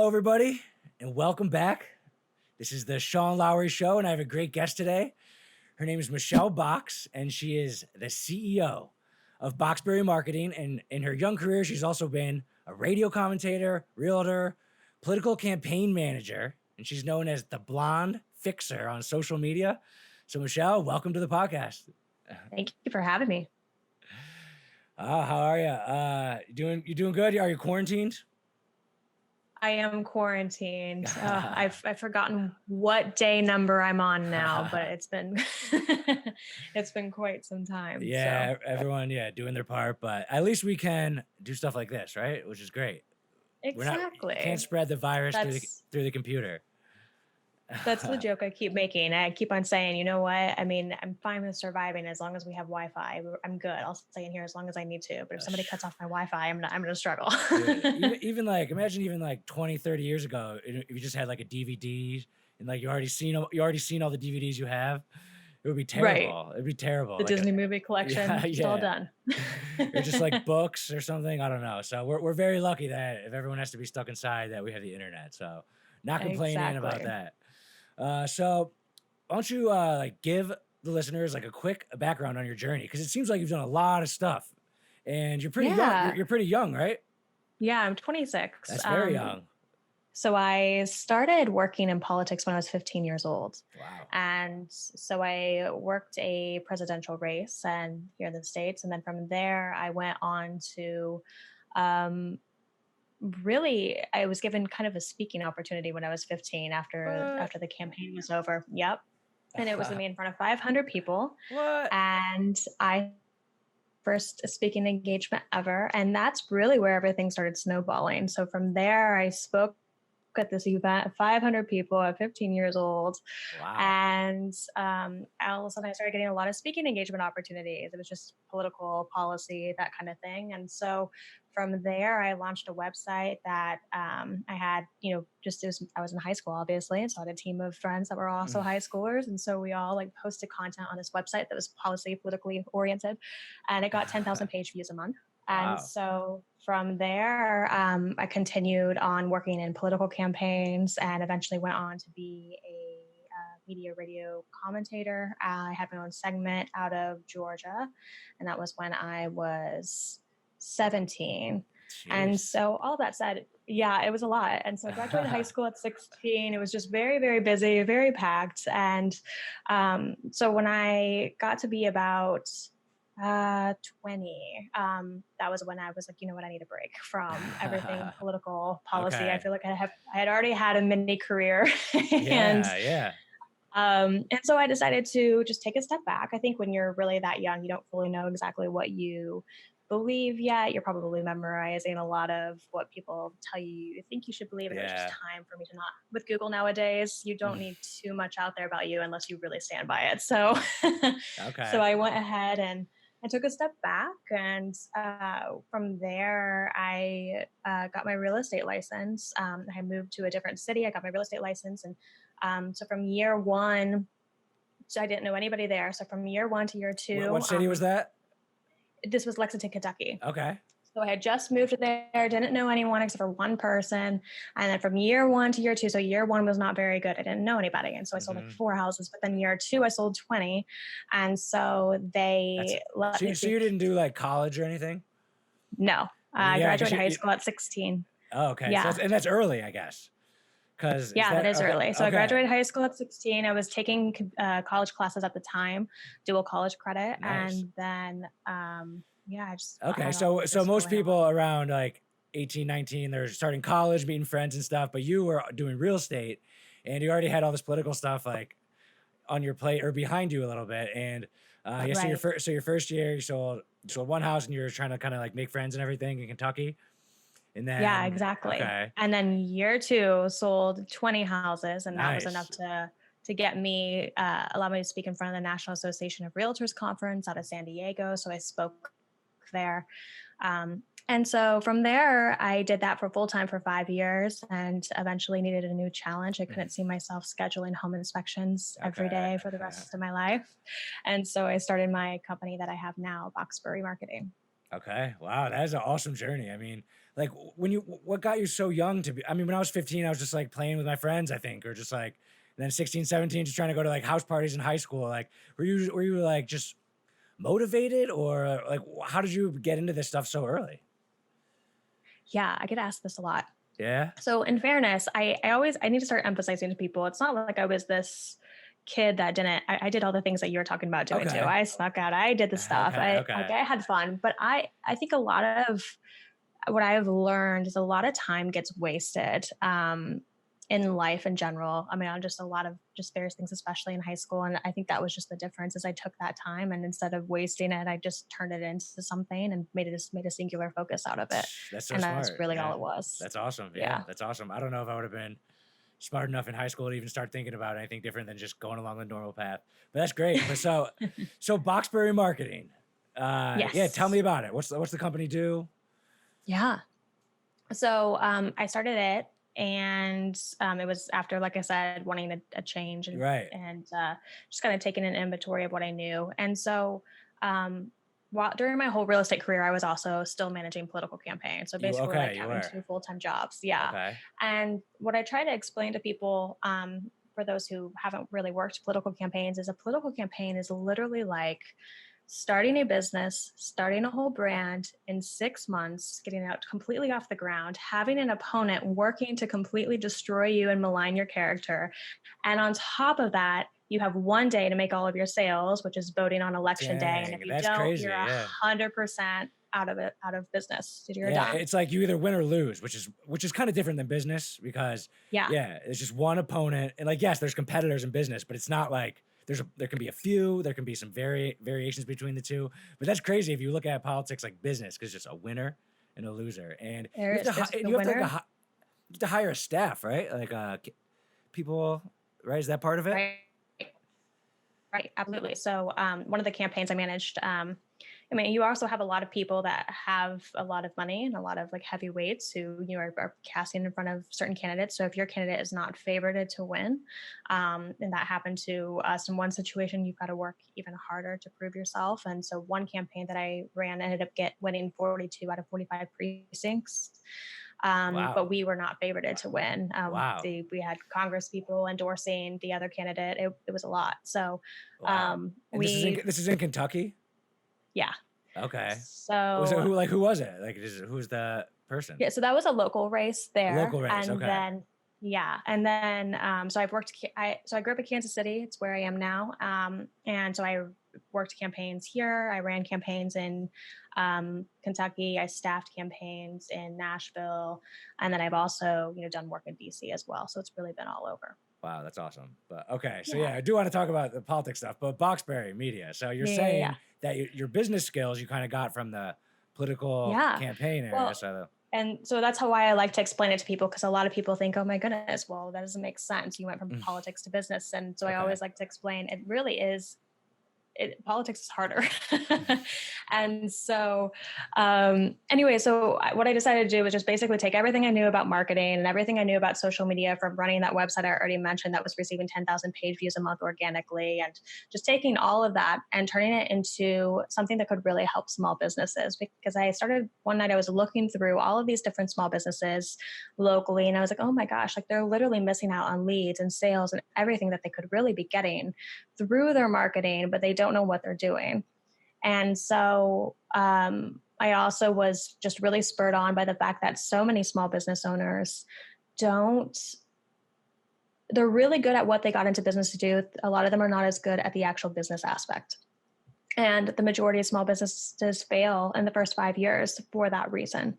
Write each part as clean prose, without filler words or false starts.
Hello, everybody, and welcome back. This is the Sean Lowery Show, and I have a great guest today. Her name is Michelle Boxx, and she is the CEO of Boxxbury Marketing. And in her young career, she's also been a radio commentator, realtor, political campaign manager, and she's known as the Blonde Fixer on social media. So, Michelle, welcome to the podcast. Thank you for having me. How are you? You doing good? Are you quarantined? I am quarantined. I've forgotten what day number I'm on now, but it's been it's been quite some time. Yeah, so. everyone, doing their part, but at least we can do stuff like this, right? Which is great. Exactly. Can't spread the virus through the computer. That's the joke I keep making. I keep on saying, you know what? I mean, I'm fine with surviving as long as we have Wi-Fi. I'm good. I'll stay in here as long as I need to. But if somebody cuts off my Wi-Fi, I'm going to struggle. even like, imagine even like 20, 30 years ago, if you just had like a DVD and like you already seen all the DVDs you have, it would be terrible. Right. It'd be terrible. The like Disney movie collection, it's all done. Or just like books or something. I don't know. So we're very lucky that if everyone has to be stuck inside, that we have the internet. So not complaining about that. So why don't you like give the listeners like a quick background on your journey? Because it seems like you've done a lot of stuff, and you're pretty young. You're pretty young, right? Yeah, I'm 26. That's very young. So I started working in politics when I was 15 years old. Wow. And so I worked a presidential race and here in the States. And then from there, I went on to really, I was given kind of a speaking opportunity when I was 15 after the campaign was over. Yep. And it was to me in front of 500 people. What? And I first speaking engagement ever. And that's really where everything started snowballing. So from there, I spoke at this event, 500 people at 15 years old. Wow. And all of a sudden I started getting a lot of speaking engagement opportunities. It was just political policy, that kind of thing. And so from there, I launched a website that I had, I was in high school, obviously. And so I had a team of friends that were also high schoolers. And so we all like posted content on this website that was politically oriented. And it got 10,000 page views a month. And so from there, I continued on working in political campaigns and eventually went on to be a media radio commentator. I had my own segment out of Georgia, and that was when I was 17. Jeez. And so all that said, yeah, it was a lot. And so I graduated high school at 16. It was just very, very busy, very packed. And so when I got to be about 20. That was when I was like, you know what, I need a break from everything political policy. Okay. I feel like I had already had a mini career. And so I decided to just take a step back. I think when you're really that young, you don't fully know exactly what you believe yet. You're probably memorizing a lot of what people tell you think you should believe. And it was just time for me to not, with Google nowadays, you don't need too much out there about you unless you really stand by it. So, so I went ahead and I took a step back, and from there, I got my real estate license. I moved to a different city. I got my real estate license. And so from year one, so I didn't know anybody there. So from year one to year two. What city was that? This was Lexington, Kentucky. Okay. So I had just moved there, didn't know anyone except for one person. And then from year one to year two, so year one was not very good. I didn't know anybody. And so I sold like 4 houses, but then year two, I sold 20. And so they let me. So you didn't do like college or anything? No. I graduated high school at 16. Oh, okay. Yeah. So that's early, I guess. That is early. So I graduated high school at 16. I was taking college classes at the time, dual college credit. Nice. And then, I just. Okay. So most people around like 18, 19, they're starting college, meeting friends and stuff, but you were doing real estate and you already had all this political stuff like on your plate or behind you a little bit. And so your first year you sold one house and you were trying to kind of like make friends and everything in Kentucky. And then, yeah, exactly. Okay. And then year two sold 20 houses, and that was enough to get me, allow me to speak in front of the National Association of Realtors conference out of San Diego. So I spoke there. And so from there, I did that for full time for 5 years and eventually needed a new challenge. I couldn't see myself scheduling home inspections every day for the rest of my life. And so I started my company that I have now, Boxxbury Marketing. Okay. Wow. That is an awesome journey. I mean, like what got you so young to be, I mean, when I was 15, I was just like playing with my friends, I think, or just like, and then 16, 17, just trying to go to like house parties in high school. Like, were you like just motivated or like, how did you get into this stuff so early? Yeah, I get asked this a lot. Yeah. So in fairness, I need to start emphasizing to people, it's not like I was this kid that didn't, I did all the things that you were talking about doing too. Okay. I snuck out, I did the stuff. Okay. Okay. I had fun, but I think a lot of what I've learned is a lot of time gets wasted in life in general. I mean, on just a lot of just various things, especially in high school. And I think that was just the difference is I took that time and instead of wasting it, I just turned it into something and made a singular focus out of it. That's so And that's smart. really all Yeah. it was. That's awesome. Yeah. Yeah. That's awesome. I don't know if I would have been smart enough in high school to even start thinking about anything different than just going along the normal path. But that's great. But so Boxxbury Marketing. Yeah, tell me Yes. about it. What's the company do? Yeah. So I started it, and it was after, like I said, wanting a change and Right. just kind of taking an inventory of what I knew. And so, while during my whole real estate career, I was also still managing political campaigns. So basically, like You having were. two full time jobs. Yeah. Okay. And what I try to explain to people, for those who haven't really worked political campaigns, is a political campaign is literally like starting a business, starting a whole brand in 6 months, getting it out completely off the ground, having an opponent working to completely destroy you and malign your character. And on top of that, you have one day to make all of your sales, which is voting on election day. And if Dang, you that's don't, you're crazy. Yeah. 100% out of business. So you're Yeah, done. it's like you either win or lose, which is kind of different than business because Yeah. yeah, it's just one opponent. And like yes, there's competitors in business, but it's not like there can be a few, there can be some variations between the two. But that's crazy if you look at politics like business, because it's just a winner and a loser. And you have to There's and the you have to like winner. you have to hire a staff, right? Like people, right? Is that part of it? Right. Right, absolutely. So, one of the campaigns I managed, I mean, you also have a lot of people that have a lot of money and a lot of like heavyweights who are casting in front of certain candidates. So, if your candidate is not favored to win, and that happened to us in one situation, you've got to work even harder to prove yourself. And so, one campaign that I ran ended up winning 42 out of 45 precincts. But Wow. we were not favored to win. Wow. We had Congress people endorsing the other candidate. It was a lot. So Wow. And we, this is in Kentucky? yeah. Okay. So So who was it? Like who's the person? yeah, so that was a local race A there, local race. and Okay. then yeah, and then so I've worked. I grew up in Kansas City. It's where I am now, and so I worked campaigns here. I ran campaigns in Kentucky. I staffed campaigns in Nashville, and then I've also done work in DC as well. So it's really been all over. Wow, that's awesome. But okay, so Yeah, yeah, I do want to talk about the politics stuff, but Boxberry Media. So you're yeah, saying that your business skills you kind of got from the political yeah. campaign area. Well, So and so that's how why I like to explain it to people because a lot of people think, oh my goodness, well, that doesn't make sense. You went from mm, politics to business. And so I okay, always like to explain it really is politics is harder. And so, anyway, so what I decided to do was just basically take everything I knew about marketing and everything I knew about social media from running that website I already mentioned that was receiving 10,000 page views a month organically, and just taking all of that and turning it into something that could really help small businesses. Because I started one night, I was looking through all of these different small businesses locally, and I was like, oh my gosh, like they're literally missing out on leads and sales and everything that they could really be getting through their marketing, but they don't know what they're doing. And so I also was just really spurred on by the fact that so many small business owners don't, they're really good at what they got into business to do. A lot of them are not as good at the actual business aspect. And the majority of small businesses fail in the first 5 years for that reason.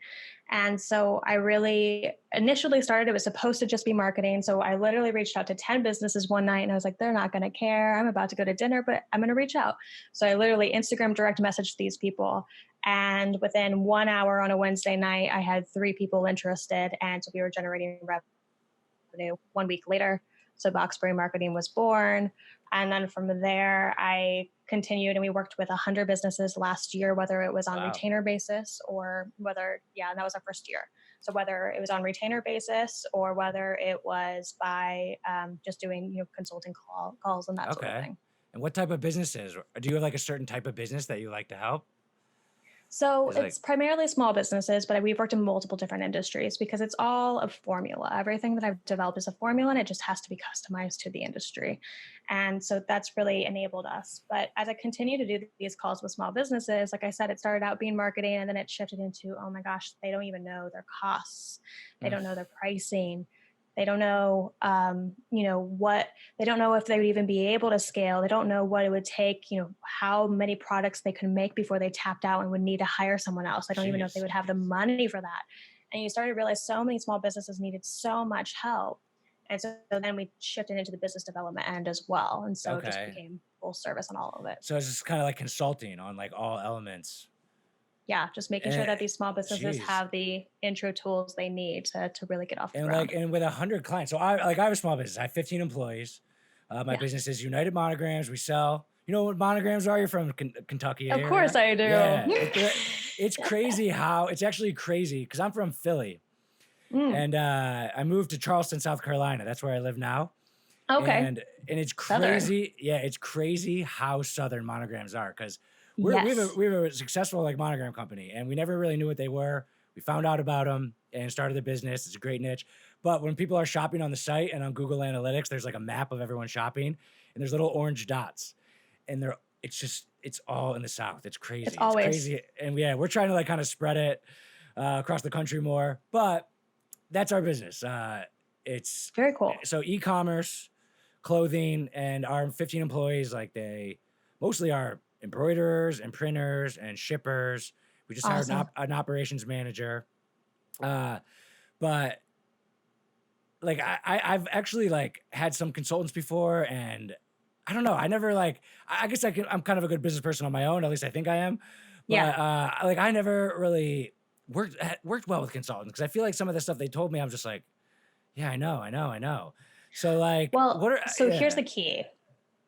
And so I really initially started, it was supposed to just be marketing. So I literally reached out to 10 businesses one night and I was like, they're not going to care. I'm about to go to dinner, but I'm going to reach out. So I literally Instagram direct messaged these people. And within 1 hour on a Wednesday night, I had 3 people interested. And so we were generating revenue 1 week later. So Boxxbury Marketing was born. And then from there, I continued and we worked with 100 businesses last year, whether it was on wow, retainer basis or whether, yeah, and that was our first year. So whether it was on retainer basis or whether it was by just doing, consulting calls and that sort of okay. thing. And what type of businesses? Do you have like a certain type of business that you like to help? So It's like, it's primarily small businesses, but we've worked in multiple different industries because it's all a formula. Everything that I've developed is a formula and it just has to be customized to the industry. And so that's really enabled us. But as I continue to do these calls with small businesses, like I said, it started out being marketing and then it shifted into, oh my gosh, they don't even know their costs. They mm, don't know their pricing. They don't know, what they don't know if they would even be able to scale. They don't know what it would take, how many products they could make before they tapped out and would need to hire someone else. They don't even know if they jeez. would have the money for that. And you started to realize so many small businesses needed so much help. And so then we shifted into the business development end as well. And so it just Okay. became full service on all of it. So it's just kind of like consulting on like all elements. Yeah, just making sure And that these small businesses jeez. have the intro tools they need to really get off the And like, ground. and with 100 clients, so I have a small business. I have 15 employees. My Yeah. business is United Monograms. We sell. You know what monograms are? You're from Kentucky Of course area. I Yeah, do. it's crazy how it's actually crazy because I'm from Philly Mm, and I moved to Charleston, South Carolina. That's where I live now. okay. And it's Southern. crazy. Yeah, it's crazy how southern monograms are because Yes. we have a successful like monogram company and we never really knew what they were. We found out about them and started the business. It's a great niche. But when people are shopping on the site and on Google Analytics, there's like a map of everyone shopping and there's little orange dots and it's all in the South. It's It's crazy. It's always crazy. And yeah, we're trying to like kind of spread it across the country more, but that's our business. It's very cool. so e-commerce, clothing, and our 15 employees, like they mostly are embroiderers and printers and shippers. We just hired Awesome. an operations manager. Uh, but like I've actually like had some consultants before and I don't know. I never like I guess I'm kind of a good business person on my own, at least I think I am. Yeah. But like I never really worked well with consultants because I feel like some of the stuff they told me I'm just like, yeah, I know. So like Well, what are so here's yeah. the key.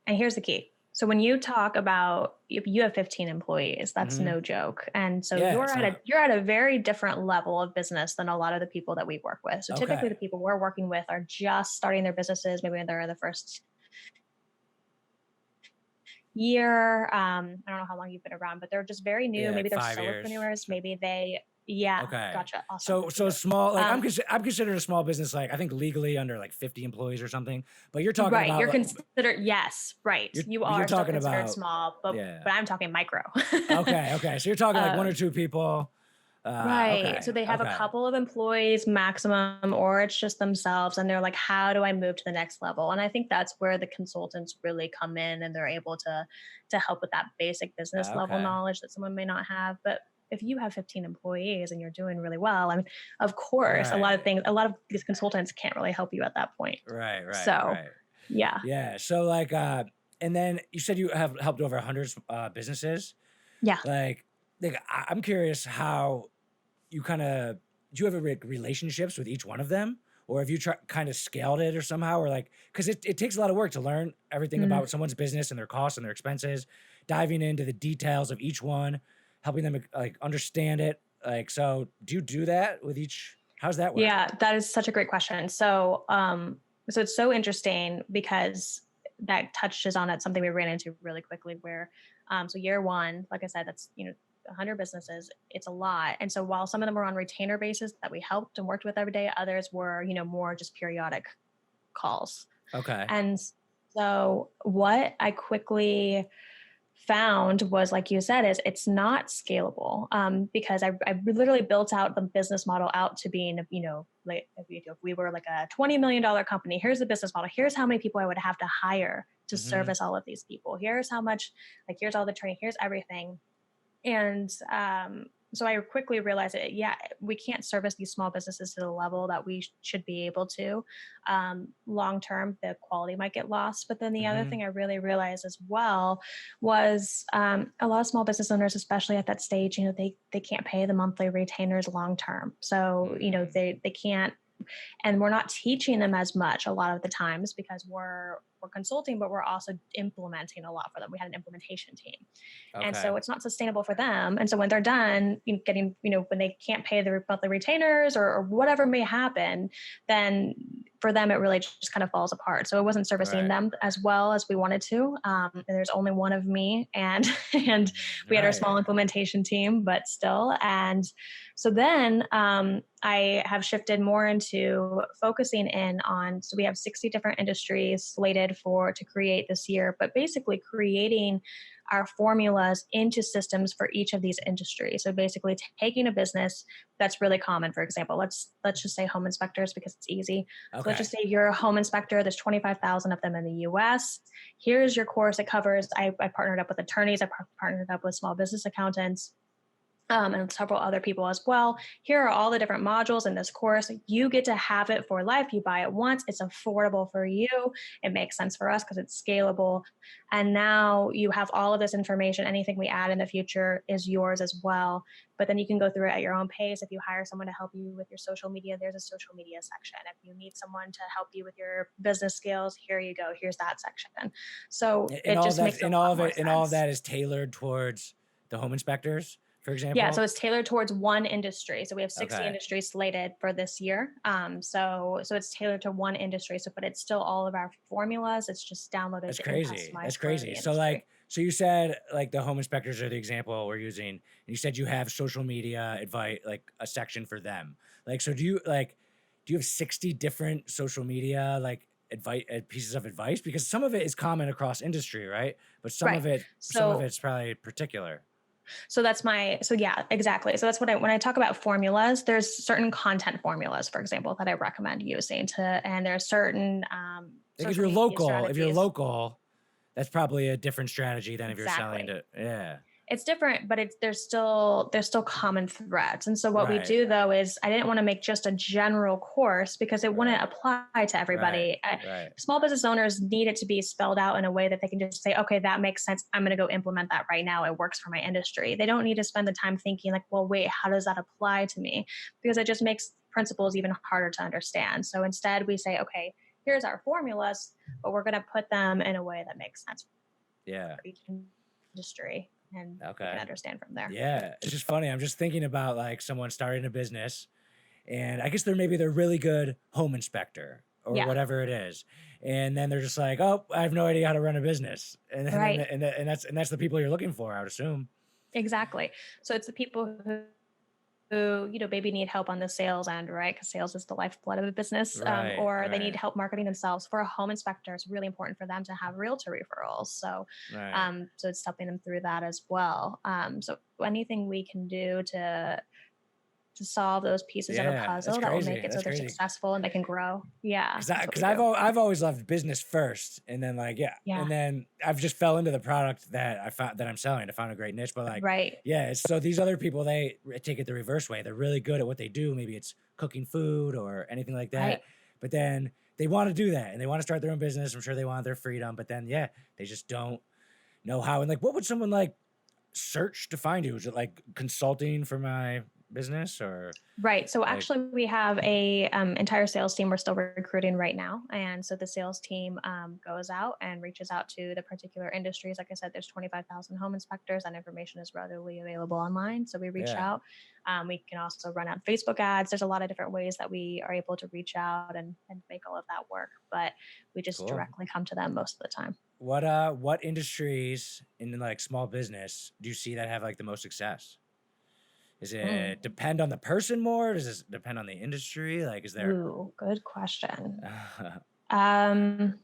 And here's the key. So when you talk about if you have 15 employees, that's Mhm. no joke. And so Yeah, you're at a very different level of business than a lot of the people that we work with. So typically okay. the people we're working with are just starting their businesses, maybe they're in the first year. I don't know how long you've been around, but they're just very new. Yeah, like Maybe they're 5 years. solopreneurs. Maybe they, yeah, Okay. gotcha. Awesome. So Good to so know. small, like Um, I'm considered a small business, like I think legally under like 50 employees or something. But you're talking right. about You're considered, yes, right. You you're are still talking considered about small, but yeah. I'm talking micro. Okay. So you're talking like one or um, two people. right. Okay. So they have a Okay. couple of employees maximum, or it's just themselves. And they're like, how do I move to the next level? And I think that's where the consultants really come in and they're able to help with that basic business level Okay. knowledge that someone may not have. But if you have 15 employees and you're doing really well, I mean, of course, Right. a lot of these consultants can't really help you at that point. So Right. yeah, Yeah. So like and then you said you have helped over 100 businesses. yeah. Like I'm curious how you kind of do you have a relationships with each one of them or have you kind of scaled it or somehow or like because it takes a lot of work to learn everything Mm. about someone's business and their costs and their expenses, diving into the details of each one, helping them like understand it, like so do you do that with each, how's that work? Yeah, that is such a great question. So it's so interesting because that touches on it something we ran into really quickly. Where, so year one, like I said, that's 100 businesses. It's a lot, and so while some of them were on retainer basis that we helped and worked with every day, others were more just periodic calls. Okay. And so what I quickly found was, like you said, is it's not scalable, because I literally built out the business model out to being, like if we were like a $20 million company, here's the business model. Here's how many people I would have to hire to Mm-hmm. service all of these people. Here's how much, like, here's all the training, here's everything. And so I quickly realized that, yeah, we can't service these small businesses to the level that we should be able to. Long term, the quality might get lost. But then the other Mm-hmm. thing I really realized as well was, a lot of small business owners, especially at that stage, they can't pay the monthly retainers long term. So Mm-hmm. they can't, and we're not teaching them as much a lot of the times because we're consulting, but we're also implementing a lot for them. We had an implementation team, and Okay. so it's not sustainable for them. And so when they're done getting, when they can't pay the monthly retainers, or whatever may happen, then for them, it really just kind of falls apart. So it wasn't servicing Right. them as well as we wanted to. And there's only one of me, and and we had our Right. small implementation team, but still. And so then I have shifted more into focusing in on. So we have 60 different industries slated for to create this year, but basically creating our formulas into systems for each of these industries. So basically taking a business that's really common. For example, let's just say home inspectors because it's easy. So let's just Okay. say you're a home inspector. There's 25,000 of them in the US. Here's your course. It covers, I partnered up with attorneys. I partnered up with small business accountants. And several other people as well. Here are all the different modules in this course. You get to have it for life. You buy it once. It's affordable for you. It makes sense for us because it's scalable. And now you have all of this information. Anything we add in the future is yours as well. But then you can go through it at your own pace. If you hire someone to help you with your social media, there's a social media section. If you need someone to help you with your business skills, here you go. Here's that section. So And it all of just that, makes a lot more and all of sense. that is tailored towards the home inspectors, for Yeah, so example. it's tailored towards one industry. So we have 60 Okay. industries slated for this year. So it's tailored to one industry. So, but it's still all of our formulas. It's just downloaded That's and crazy. That's customized for crazy. the So industry. like, so you said like the home inspectors are the example we're using, and you said you have social media advice, like a section for them. Like, so do you have 60 different social media like advice pieces of advice? Because some of it is common across industry, right? But Right. some of So it's probably particular. so yeah, exactly. So that's what when I talk about formulas, there's certain content formulas, for example, that I recommend using and there's certain Like social media if you're strategies. local, that's probably a different strategy than if you're selling Exactly. to, yeah. It's different, but there's still common threads. And so what we Right. do though is I didn't want to make just a general course because it wouldn't Right. apply to Right. everybody. Right. Small business owners need it to be spelled out in a way that they can just say, okay, that makes sense. I'm going to go implement that right now. It works for my industry. They don't need to spend the time thinking like, well, wait, how does that apply to me? Because it just makes principles even harder to understand. So instead we say, okay, here's our formulas, but we're going to put them in a way that makes sense Yeah. for each industry and you can Okay. understand from there. Yeah, it's just funny. I'm just thinking about like someone starting a business, and I guess they're really good home inspector or Yeah, whatever it is, and then they're just like, oh, I have no idea how to run a business, right. and that's the people you're looking for, I would assume. Exactly. So it's the people who maybe need help on the sales end, right? Because sales is the lifeblood of a business, Right. or they need Right. help marketing themselves. For a home inspector, it's really important for them to have realtor referrals. Right. So it's helping them through that as well. So anything we can do to solve those pieces of a Yeah, that's puzzle that will make crazy. it so That's they're crazy. successful and they can grow. Yeah, that's what Because we do. I've always loved business first, and then like yeah, Yeah, and then I've just fell into the product that I found that I'm selling. I found a great niche, but like right. yeah, so these other people take it the reverse way. They're really good at what they do. Maybe it's cooking food or anything like Right. that, but then they want to do that and they want to start their own business. I'm sure they want their freedom, but then yeah, they just don't know how. And like, what would someone like search to find you? Is it like consulting for my business or Right. So like actually, we have a entire sales team. We're still recruiting right now, and so the sales team goes out and reaches out to the particular industries. Like I said, there's 25,000 home inspectors, and information is readily available online. So we reach yeah, out. We can also run out Facebook ads. There's a lot of different ways that we are able to reach out and make all of that work. But we just cool. directly come to them most of the time. What industries in like small business do you see that have like the most success? Is Mm. it depend on the person more? Does this depend on the industry? Like, is there? Ooh, good question. Um,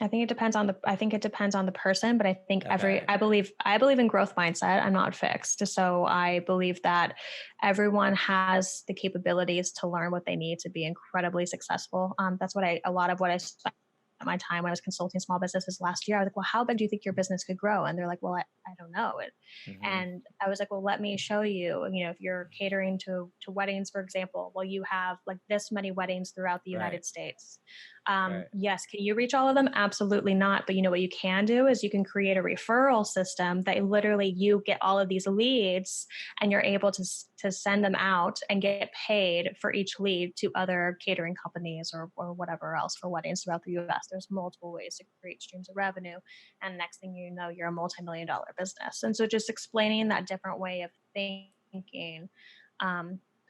I think it depends on the person, but I think Okay. I believe in growth mindset. I'm not fixed. So I believe that everyone has the capabilities to learn what they need to be incredibly successful. That's a lot of what I spent my time when I was consulting small businesses last year. I was like, well, how big do you think your business could grow? And they're like, well, I don't know. Hmm. And I was like, well, let me show you. If you're catering to weddings, for example, well, you have like this many weddings throughout the Right. United States. Right. Yes, can you reach all of them? Absolutely not. But what you can do is you can create a referral system that literally you get all of these leads and you're able to send them out and get paid for each lead to other catering companies or whatever else for weddings throughout the US. There's multiple ways to create streams of revenue. And next thing you know, you're a multi-million dollar business. And so just explaining that different way of thinking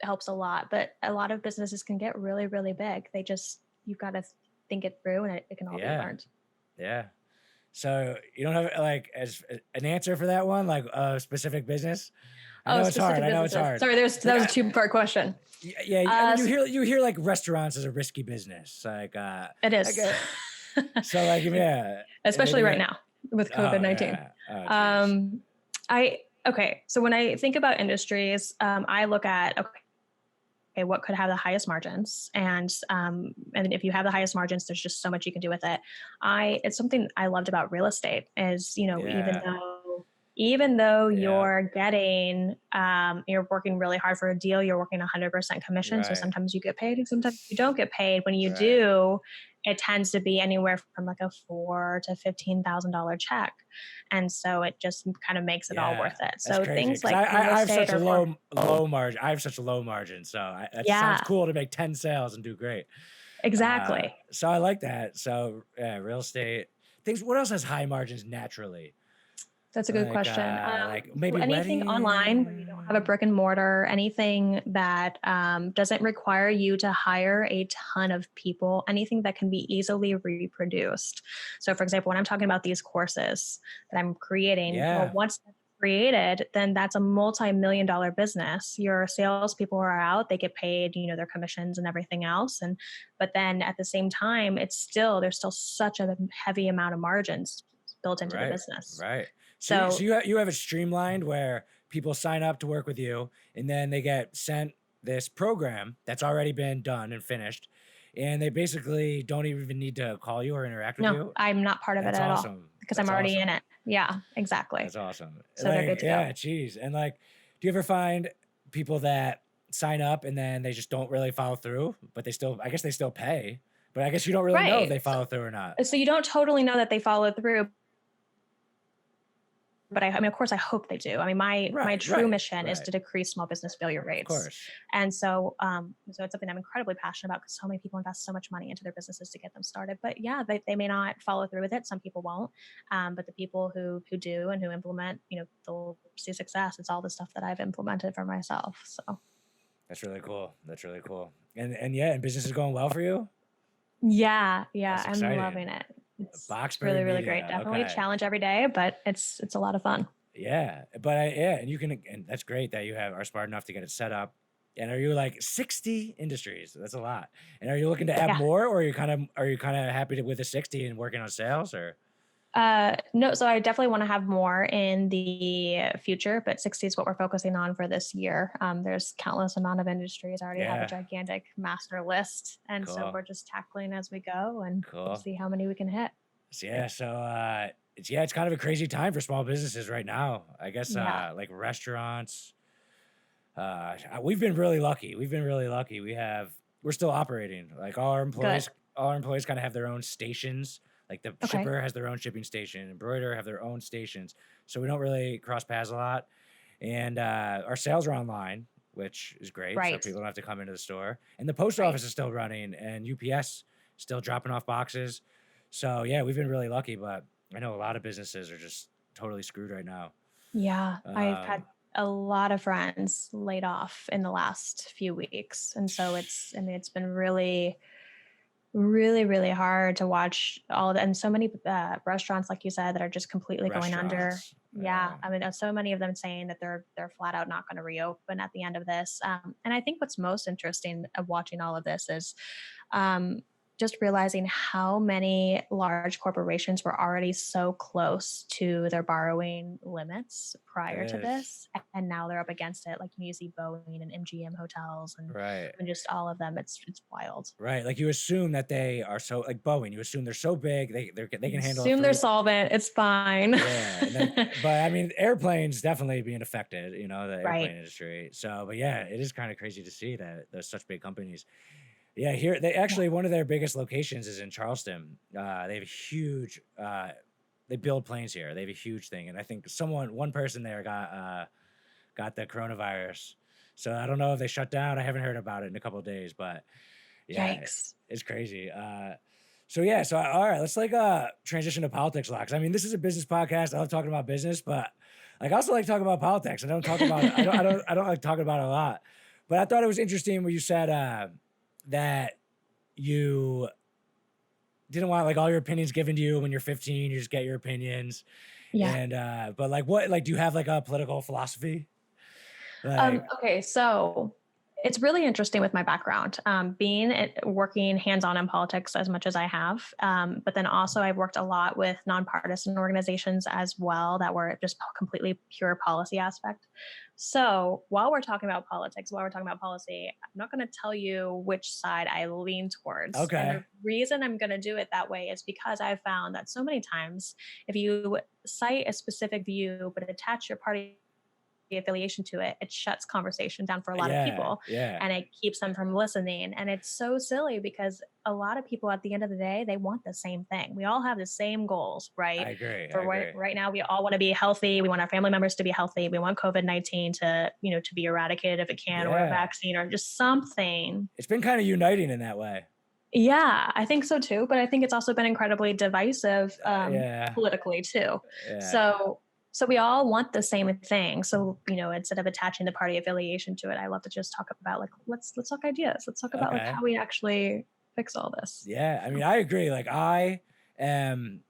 helps a lot. But a lot of businesses can get really, really big. They just you've got to think it through, and it can all be Yeah. learned. Yeah. So you don't have like as an answer for that one, like a specific business? I know it's hard. Specific I know it's businesses. hard. Sorry, that was a two-part question. Yeah. I mean, So you hear like restaurants as a risky business. Like, it I is. get, so like, yeah. Especially right now with COVID-19. Yeah. Oh, geez. Okay. So when I think about industries, I look at, okay, what could have the highest margins? And if you have the highest margins, there's just so much you can do with it. It's something I loved about real estate is, even though you're getting, you're working really hard for a deal, you're working 100% commission. Right. So sometimes you get paid and sometimes you don't get paid. When you do, it tends to be anywhere from like a $4,000 to $15,000 check. And so it just kind of makes it all worth it. So things like I have such a low margin. I have such a low margin. So it sounds cool to make 10 sales and do great. Exactly. So I like that. So yeah, real estate things. What else has high margins naturally? That's a good question. Like maybe anything online where you don't have a brick and mortar, anything that doesn't require you to hire a ton of people, anything that can be easily reproduced. So for example, when I'm talking about these courses that I'm creating, well, once that's created, then that's a multi-million-dollar business. Your salespeople are out, they get paid, their commissions and everything else. But then at the same time, there's still such a heavy amount of margins built into the business. Right. So you have it streamlined where people sign up to work with you and then they get sent this program that's already been done and finished. And they basically don't even need to call you or interact with you. No, I'm not part of it at all because I'm already in it. Yeah, exactly. That's awesome. So they're good to go. Geez. And like, do you ever find people that sign up and then they just don't really follow through, but I guess they still pay, but I guess you don't really know if they follow through or not. So you don't totally know that they follow through. But I mean, of course, I hope they do. I mean, my true mission is to decrease small business failure rates. Of course. And so it's something I'm incredibly passionate about because so many people invest so much money into their businesses to get them started. But yeah, they may not follow through with it. Some people won't. But the people who do and who implement, they'll see success. It's all the stuff that I've implemented for myself. So that's really cool. And business is going well for you? Yeah. I'm loving it. It's Boxxbury really, really great. Definitely a challenge every day, but it's a lot of fun. Yeah. But and that's great that you are smart enough to get it set up. And are you like 60 industries? That's a lot. And are you looking to add more, or are you kind of happy with the 60 and working on sales, or? No, so I definitely want to have more in the future, but 60 is what we're focusing on for this year. There's countless amount of industries. I already have a gigantic master list. And so we're just tackling as we go and we'll see how many we can hit. It's kind of a crazy time for small businesses right now. I guess, like restaurants, we've been really lucky. We're still operating. Like all our employees kind of have their own stations. Like the shipper has their own shipping station, embroiderer have their own stations. So we don't really cross paths a lot. And our sales are online, which is great. So people don't have to come into the store. And the post office is still running and UPS still dropping off boxes. So yeah, we've been really lucky, but I know a lot of businesses are just totally screwed right now. Yeah, I've had a lot of friends laid off in the last few weeks. And so it's been really, really, really hard to watch all of that. And so many restaurants, like you said, that are just completely going under. Yeah. I mean, so many of them saying that they're flat out not going to reopen at the end of this. And I think what's most interesting of watching all of this is just realizing how many large corporations were already so close to their borrowing limits prior to this. And now they're up against it. Like you see Boeing and MGM hotels and just all of them. It's wild. Right. Like you assume that they are so like Boeing, you assume they're so big, they can handle assume they're solvent. It's fine. Yeah. But I mean, airplanes definitely being affected, the airplane industry. So, but yeah, it is kind of crazy to see that there's such big companies. Yeah, here one of their biggest locations is in Charleston. They have a huge. They build planes here. They have a huge thing, and I think one person there got the coronavirus. So I don't know if they shut down. I haven't heard about it in a couple of days, but yeah, it's crazy. So all right, let's transition to politics a lot. 'Cause I mean, this is a business podcast. I love talking about business, but I also like talking about politics. I don't talk about it. I don't like talking about it a lot. But I thought it was interesting when you said that you didn't want like all your opinions given to you when you're 15. You just get your opinions. Yeah. And but like what, like, do you have like a political philosophy? Like, Okay, so it's really interesting with my background, working hands-on in politics as much as I have, but then also I've worked a lot with nonpartisan organizations as well that were just completely pure policy aspect. So while we're talking about politics, while we're talking about policy, I'm not going to tell you which side I lean towards. And okay. the reason I'm going to do it that way is because I've found that so many times, if you cite a specific view but attach your party affiliation to it, it shuts conversation down for a lot of Yeah. people Yeah. and it keeps them from listening. And it's so silly because a lot of people at the end of the day, they want the same thing. We all have the same goals, I right? agree. I For agree. right now, we all want to be healthy. We want our family members to be healthy. We want COVID-19 to, to be eradicated if it can, or a Yeah. vaccine or just something. It's been kind of uniting in that way. Yeah, I think so too. But I think it's also been incredibly divisive Yeah. politically too. Yeah. So we all want the same thing. So, instead of attaching the party affiliation to it, I love to just talk about like, let's talk ideas. Let's talk about like Okay. how we actually fix all this. Yeah. I mean, I agree. Like I am,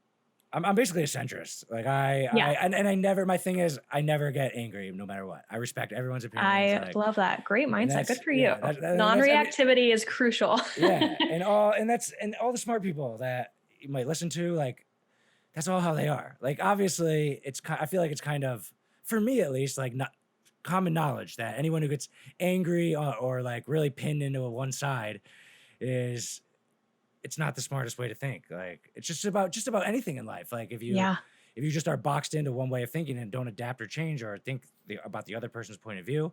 I'm basically a centrist. Like Yeah, and I never, my thing is I never get angry no matter what. I respect everyone's opinions. I Like, love that. Great and mindset. Good that's, for you. yeah, that's, I mean, Non-reactivity is crucial. yeah. And all the smart people that you might listen to, like, that's all how they are. Like, obviously I feel like it's kind of, for me at least, like not common knowledge that anyone who gets angry or like really pinned into one side is, it's not the smartest way to think. Like, it's just about anything in life. Like Yeah. if you just are boxed into one way of thinking and don't adapt or change or think about the other person's point of view,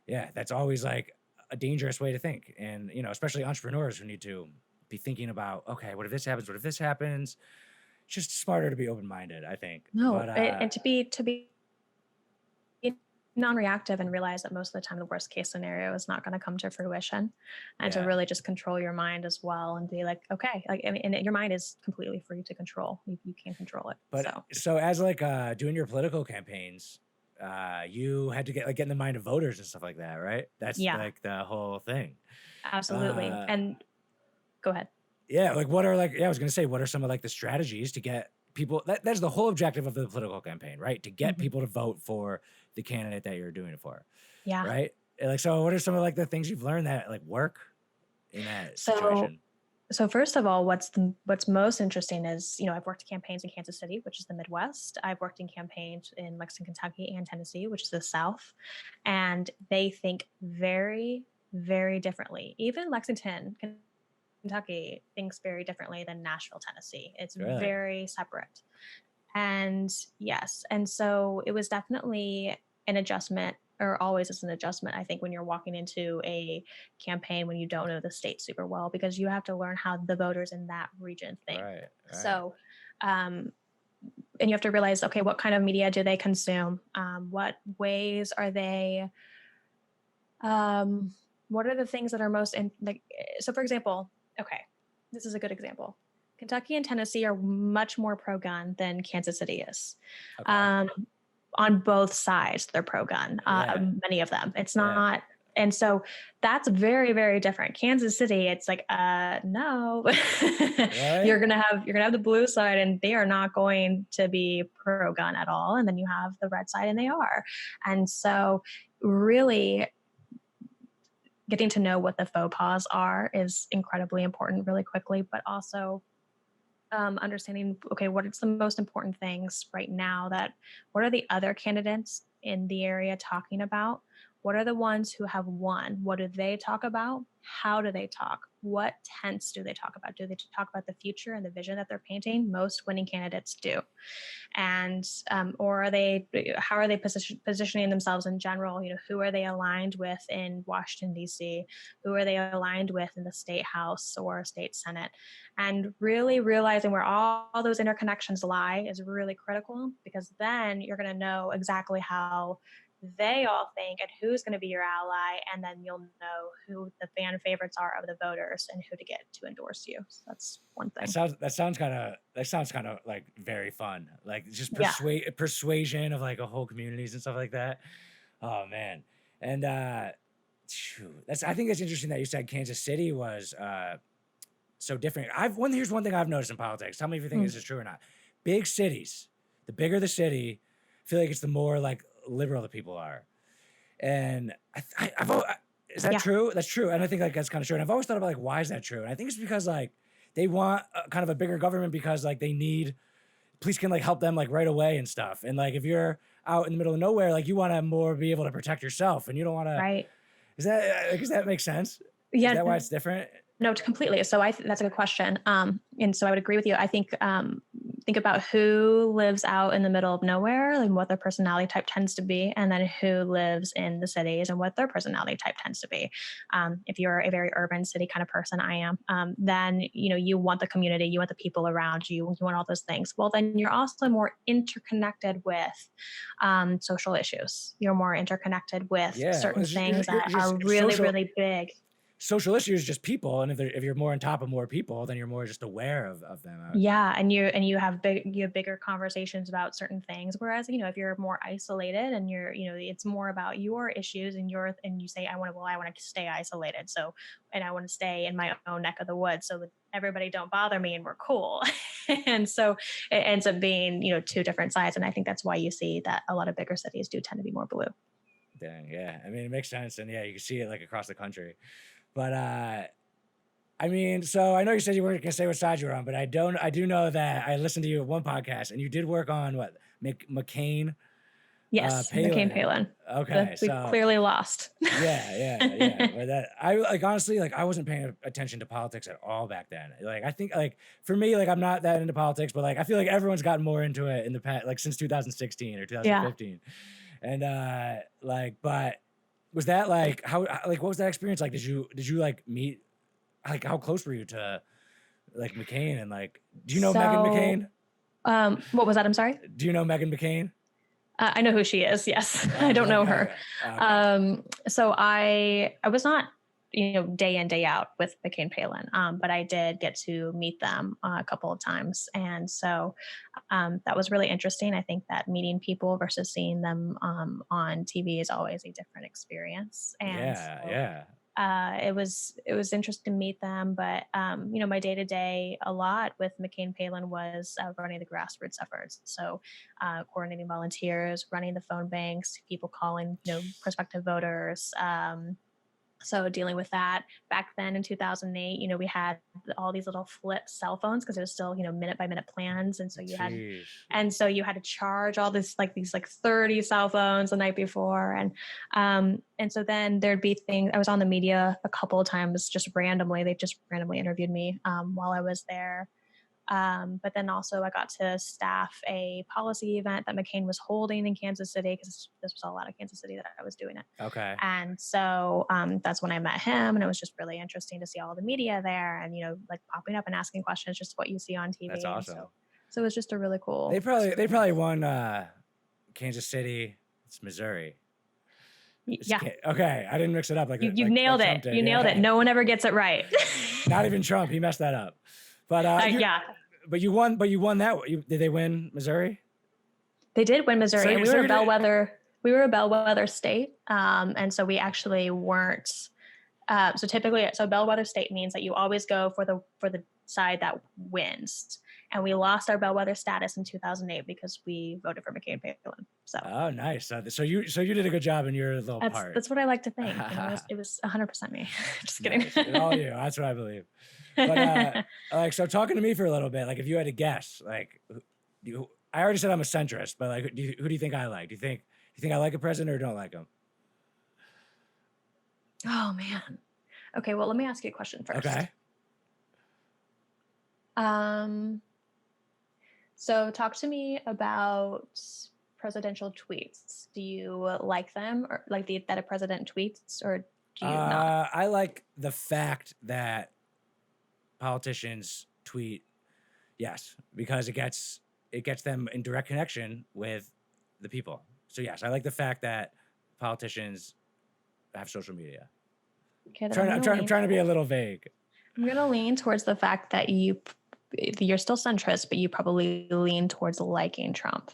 yeah, that's always like a dangerous way to think. And, especially entrepreneurs who need to be thinking about, okay, what if this happens? What if this happens? It's just smarter to be open-minded, I think. No, But and to be non-reactive and realize that most of the time the worst case scenario is not going to come to fruition, and to yeah, really just control your mind as well and be like, okay, like, I mean, and your mind is completely free to control. You can't control it. but so as like doing your political campaigns, you had to get in the mind of voters and stuff like that, right? That's Yeah, like the whole thing. absolutely. Uh, And go ahead. yeah, like what are like, yeah, I was gonna say, what are some of like the strategies to get people, that's the whole objective of the political campaign, right? To get Mhm. people to vote for the candidate that you're doing it for, Yeah. right? And, like, so what are some of like the things you've learned that like work in that So situation? So first of all, what's most interesting is, I've worked campaigns in Kansas City, which is the Midwest. I've worked in campaigns in Lexington, Kentucky, and Tennessee, which is the South, and they think very, very differently. Even Lexington, Kentucky, thinks very differently than Nashville, Tennessee. It's Really? very separate. And yes, and so it was definitely an adjustment, or always is an adjustment, I think, when you're walking into a campaign when you don't know the state super well, because you have to learn how the voters in that region think. Right, right. So, um, and you have to realize, okay, what kind of media do they consume? What ways are they? Um, what are the things that are most in like? So, for example, okay, this is a good example. Kentucky and Tennessee are much more pro-gun than Kansas City is. Okay. Um, on both sides, they're pro-gun. Yeah. Many of them. It's Yeah. not, and so that's very, very different. Kansas City, it's like, no, Really? you're gonna have the blue side, and they are not going to be pro-gun at all. And then you have the red side, and they are. And so, really, getting to know what the faux pas are is incredibly important really quickly, but also understanding, okay, what is the most important things right now, that what are the other candidates in the area talking about? What are the ones who have won? What do they talk about? How do they talk? What tense do they talk about? Do they talk about the future and the vision that they're painting? Most winning candidates do. And or are they, how are they positioning themselves in general? Who are they aligned with in Washington, D.C.? Who are they aligned with in the state house or state senate? And really realizing where all those interconnections lie is really critical, because then you're going to know exactly how they all think and who's going to be your ally, and then you'll know who the fan favorites are of the voters and who to get to endorse you. So that's one thing. That sounds kind of like very fun. Like just Yeah. persuasion of like a whole communities and stuff like that. Oh man. And I think it's interesting that you said Kansas City was so different. Here's one thing I've noticed in politics. Tell me if you think this is true or not. Big cities, the bigger the city, I feel like it's the more like liberal the people are. And is that true? That's true. And I think like that's kind of true. And I've always thought about like, why is that true? And I think it's because like they want kind of a bigger government because like they need police can like help them like right away and stuff. And like if you're out in the middle of nowhere, like you want to more be able to protect yourself, and you don't want to. Right. Does that make sense? Yeah. Is that why it's different? No, completely. So that's a good question. And so I would agree with you. I think about who lives out in the middle of nowhere and what their personality type tends to be, and then who lives in the cities and what their personality type tends to be. If you're a very urban city kind of person, I am, then, you want the community, you want the people around you, you want all those things. Well, then you're also more interconnected with social issues. You're more interconnected with certain things that are really, really big. Social issues is just people, and if you're more on top of more people, then you're more just aware of them. Yeah, and you have bigger conversations about certain things. Whereas if you're more isolated and you're it's more about your issues and you say I want to stay isolated, so and I want to stay in my own neck of the woods so that everybody don't bother me and we're cool. And so it ends up being two different sides, and I think that's why you see that a lot of bigger cities do tend to be more blue. Dang, yeah. I mean, it makes sense, and yeah, you can see it like across the country. But I mean, so I know you said you weren't gonna say what side you were on, but I do know that I listened to you at one podcast, and you did work on what McCain. Yes, McCain-Palin. Okay, we clearly lost. Yeah. But that I like honestly like I wasn't paying attention to politics at all back then. Like I think like for me like I'm not that into politics, but like I feel like everyone's gotten more into it in the past like since 2016 or 2015, and like but. Was that like how like what was that experience like? Did you like meet like how close were you to like McCain and like do you know Meghan McCain? What was that? I'm sorry. Do you know Meghan McCain? I know who she is. Yes, I don't know her. Okay. So I was not day in day out with McCain-Palin, but I did get to meet them a couple of times, and so that was really interesting. I think that meeting people versus seeing them on TV is always a different experience. And it was interesting to meet them, but my day to day a lot with McCain-Palin was running the grassroots efforts. So coordinating volunteers, running the phone banks, people calling prospective voters. So dealing with that back then in 2008, we had all these little flip cell phones because it was still, minute by minute plans. And so you had to charge all these 30 cell phones the night before. And so then there'd be things, I was on the media a couple of times, just randomly, they just randomly interviewed me while I was there. But then also I got to staff a policy event that McCain was holding in Kansas City because this was all out of Kansas City that I was doing it. Okay. And so that's when I met him, and it was just really interesting to see all the media there and, like popping up and asking questions, just what you see on TV. That's awesome. So it was just a really cool. They probably won Kansas City. It's Missouri. Yeah. Okay. I didn't mix it up. Like you nailed it. You nailed it. No one ever gets it right. Not even Trump. He messed that up. But But you won that. Did they win Missouri? They did win Missouri, and we were a bellwether. We were a bellwether state, and so we actually weren't. So typically, bellwether state means that you always go for the side that wins. And we lost our bellwether status in 2008 because we voted for McCain-Palin. So. Oh, nice. So you did a good job in your little part. That's what I like to think. It was 100% me. Just kidding. Nice. All you. That's what I believe. But so talking to me for a little bit, like if you had to guess, like I already said I'm a centrist, but like who do you think I like? Do you think I like a president or don't like him? Oh man. Okay, well let me ask you a question first. Okay. So talk to me about presidential tweets. Do you like them, or like that a president tweets, or do you not? I like the fact that politicians tweet, yes, because it gets them in direct connection with the people. So yes, I like the fact that politicians have social media. Okay, I'm trying to be a little vague. I'm gonna lean towards the fact that you're still centrist, but you probably lean towards liking Trump.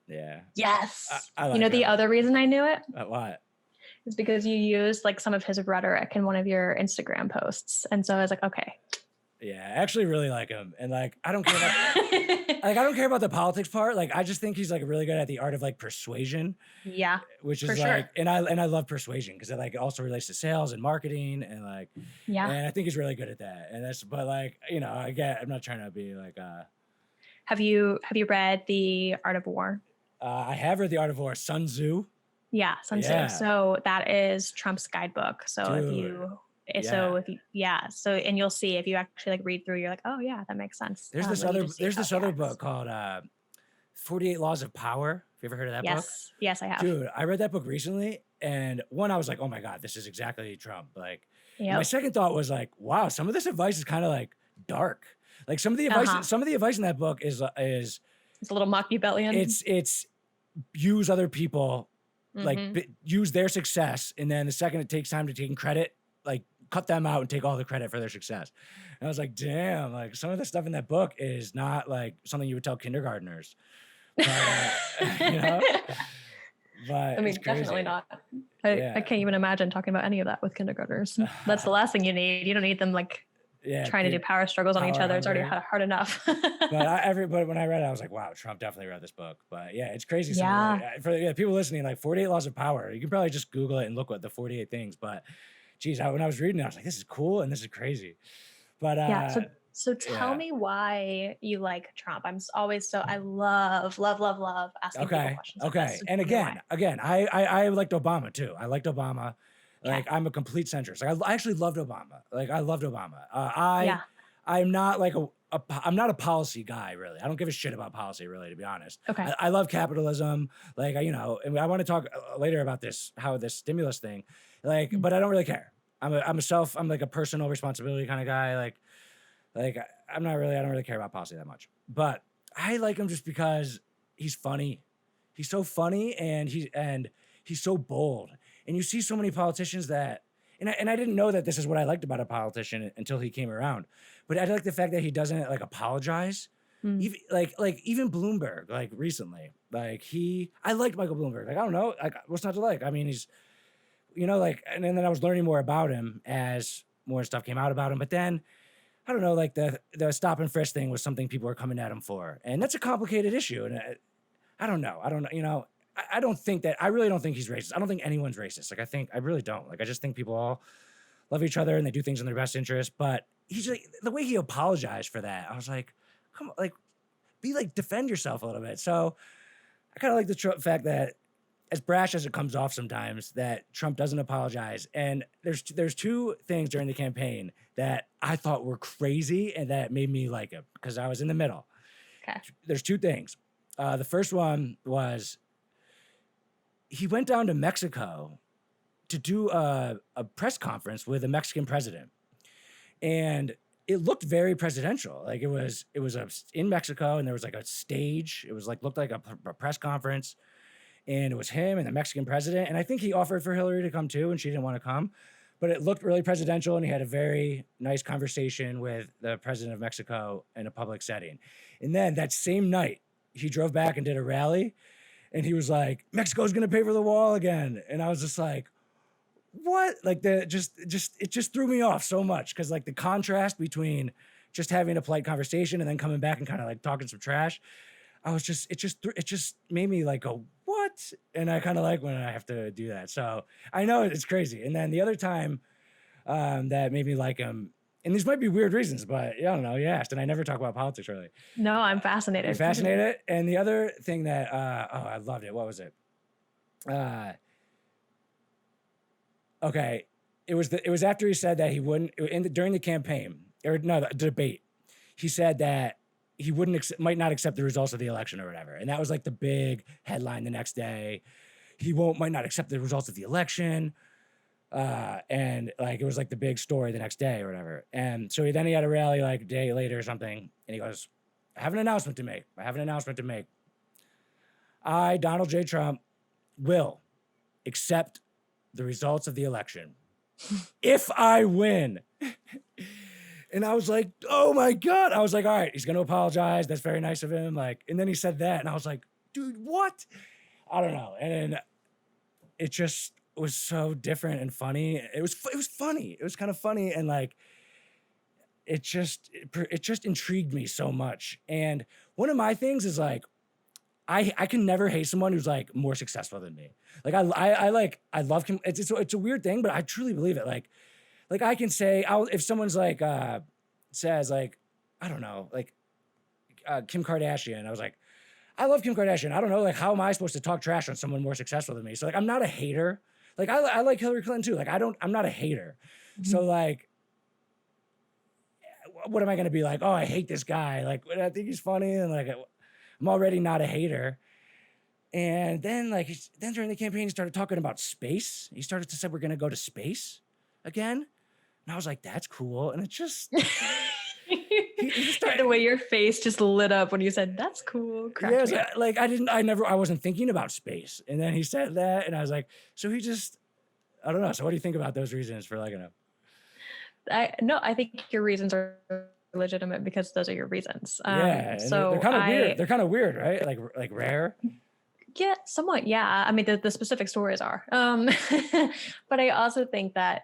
Yeah. Yes. I like the other reason I knew it? What? Is because you used like some of his rhetoric in one of your Instagram posts. And so I was like, okay. Yeah, I actually really like him, and like I don't care about I don't care about the politics part. Like I just think he's like really good at the art of like persuasion, Yeah, which for is sure. like, and I love persuasion because it like also relates to sales and marketing and like, Yeah. and I think he's really good at that. And that's, but like, again, I'm not trying to be like, Have you read The Art of War? I have read The Art of War, Sun Tzu. Yeah, Sun Tzu. Yeah, So that is Trump's guidebook. dude. So Yeah. if you, yeah, so and you'll see if you actually like read through, you're like, oh yeah, that makes sense. Then you just see There's how this he other acts. book called 48 Laws of Power. Have you ever heard of that book? Yes, yes, I have. Dude, I read that book recently, and one, I was like, oh my God, this is exactly Trump. Like, and my Yep. second thought was like, wow, some of this advice is kind of like dark. Like Uh huh. some of the advice in that book is It's a little Machiavellian. it's use other people, like Mm-hmm. use their success, and then the second it takes time to take credit, like cut them out and take all the credit for their success. And I was like, damn, like some of the stuff in that book is not like something you would tell kindergartners, but you know, I but it's mean, definitely crazy. not. I Yeah. can't even imagine talking about any of that with kindergartners. That's the last thing you need. You don't need them like Yeah, trying to do power struggles on each power other. It's already hungry. hard enough. But when I read it, I was like, wow, Trump definitely read this book. But yeah, it's crazy. Some of Yeah. for people listening, like 48 Laws of Power. You can probably just Google it and look at the 48 things. But geez, when I was reading it, I was like, this is cool and this is crazy. But Yeah. So tell yeah, me why you like Trump. Always I love asking people okay, questions like this. okay. So And tell me why. again, I liked Obama too. I liked Obama. Okay. Like I'm a complete centrist. Like I actually loved Obama. Like I loved Obama. Yeah. I'm not like I'm not a policy guy really. I don't give a shit about policy really, to be honest. Okay. I love capitalism. Like and I want to talk later about how this stimulus thing. Like, Mm. but I don't really care. I'm like a personal responsibility kind of guy. Like I don't really care about policy that much. But I like him just because he's funny. He's so funny and he's so bold. And you see so many politicians that and I didn't know that this is what I liked about a politician until he came around. But I like the fact that he doesn't like apologize. Mm. Even even Bloomberg, like recently. I liked Michael Bloomberg. Like I don't know, like what's not to like? I mean, he's like and then I was learning more about him as more stuff came out about him. But then I don't know, like the stop and frisk thing was something people were coming at him for, and that's a complicated issue. And I don't know. I don't know. I don't think that. I really don't think he's racist. I don't think anyone's racist. Like I really don't. Like I just think people all love each other and they do things in their best interest. But he's like the way he apologized for that. I was like, come on, like defend yourself a little bit. So I kind of like the fact that as brash as it comes off sometimes, that Trump doesn't apologize. And there's two things during the campaign that I thought were crazy and that made me like him because I was in the middle. Okay. There's two things. The first one was he went down to Mexico to do a press conference with a Mexican president, and it looked very presidential. Like it was in Mexico, and there was like a stage. It was like looked like a press conference, and it was him and the Mexican president. And I think he offered for Hillary to come too, and she didn't want to come. But it looked really presidential, and he had a very nice conversation with the president of Mexico in a public setting. And then that same night, he drove back and did a rally, and he was like, "Mexico's gonna pay for the wall again." And I was just like, "What?" Like it just threw me off so much because like the contrast between just having a polite conversation and then coming back and kind of like talking some trash. It just made me like go, what? And I kind of like when I have to do that. So I know it's crazy. And then the other time that made me like him, and these might be weird reasons, but I don't know. You asked, and I never talk about politics really. No, I'm You're fascinated. fascinated. And the other thing that I loved it. What was it? Okay, it was after he said that he wouldn't during the campaign or no the debate. He said that he might not accept the results of the election or whatever, and that was like the big headline the next day. He might not accept the results of the election, and like it was like the big story the next day or whatever. And so he had a rally like a day later or something, and he goes, "I have an announcement to make. I, Donald J. Trump, will accept the results of the election if I win." And I was like, oh my God. I was like, all right, he's going to apologize. That's very nice of him. Like, and then he said that. And I was like, dude, what? I don't know. And it just was so different and funny. It was funny. It was kind of funny. And like, it just intrigued me so much. And one of my things is like, I can never hate someone who's like more successful than me. Like I love him. It's a weird thing, but I truly believe it. Like I can say, if someone's like says like, I don't know, like Kim Kardashian, I was like, I love Kim Kardashian. I don't know, like, how am I supposed to talk trash on someone more successful than me? So like, I'm not a hater. Like I like Hillary Clinton too. Like I'm not a hater. So like, what am I going to be like? Oh, I hate this guy. Like, I think he's funny. And like, I'm already not a hater. And then like, then during the campaign, he started talking about space. He started to say, we're going to go to space again. And I was like, that's cool. And it just, he just started, the way your face just lit up when you said, that's cool. Yeah, like I wasn't thinking about space. And then he said that. And I was like, so he just, I don't know. So what do you think about those reasons for liking him? I think your reasons are legitimate because those are your reasons. Yeah. So they're kind of weird. They're kind of weird, right? Like rare. Yeah, somewhat. Yeah. I mean, the specific stories are, but I also think that,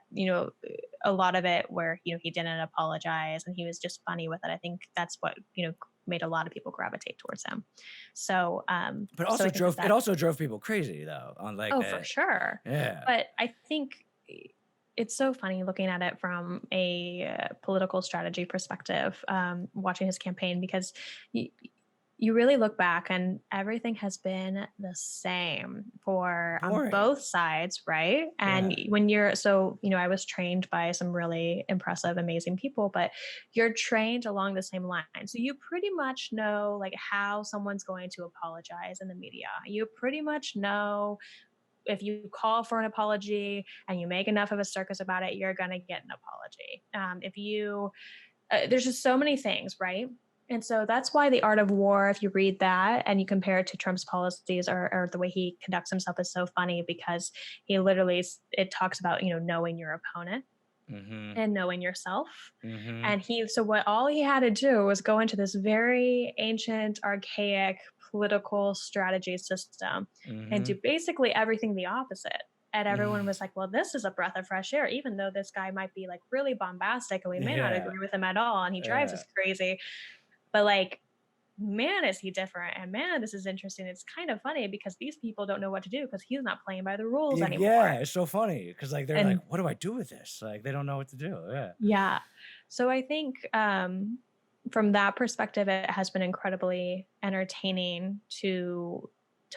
a lot of it where, he didn't apologize and he was just funny with it. I think that's what, made a lot of people gravitate towards him. So, but so also it also drove people crazy though on like, for sure. Yeah. But I think it's so funny looking at it from a political strategy perspective, watching his campaign, because you really look back and everything has been the same on both sides, right? And when I was trained by some really impressive, amazing people, but you're trained along the same line. So you pretty much know like how someone's going to apologize in the media. You pretty much know if you call for an apology and you make enough of a circus about it, you're going to get an apology. There's just so many things, right? And so that's why The Art of War, if you read that and you compare it to Trump's policies or the way he conducts himself, is so funny because it talks about, knowing your opponent and knowing yourself. And what all he had to do was go into this very ancient, archaic political strategy system and do basically everything the opposite. And everyone was like, well, this is a breath of fresh air, even though this guy might be like really bombastic and we may not agree with him at all. And he drives us crazy. But like, man, is he different. And man, this is interesting. It's kind of funny because these people don't know what to do because he's not playing by the rules anymore. Yeah, it's so funny because like they're like, what do I do with this? Like they don't know what to do. Yeah. Yeah. So I think from that perspective, it has been incredibly entertaining to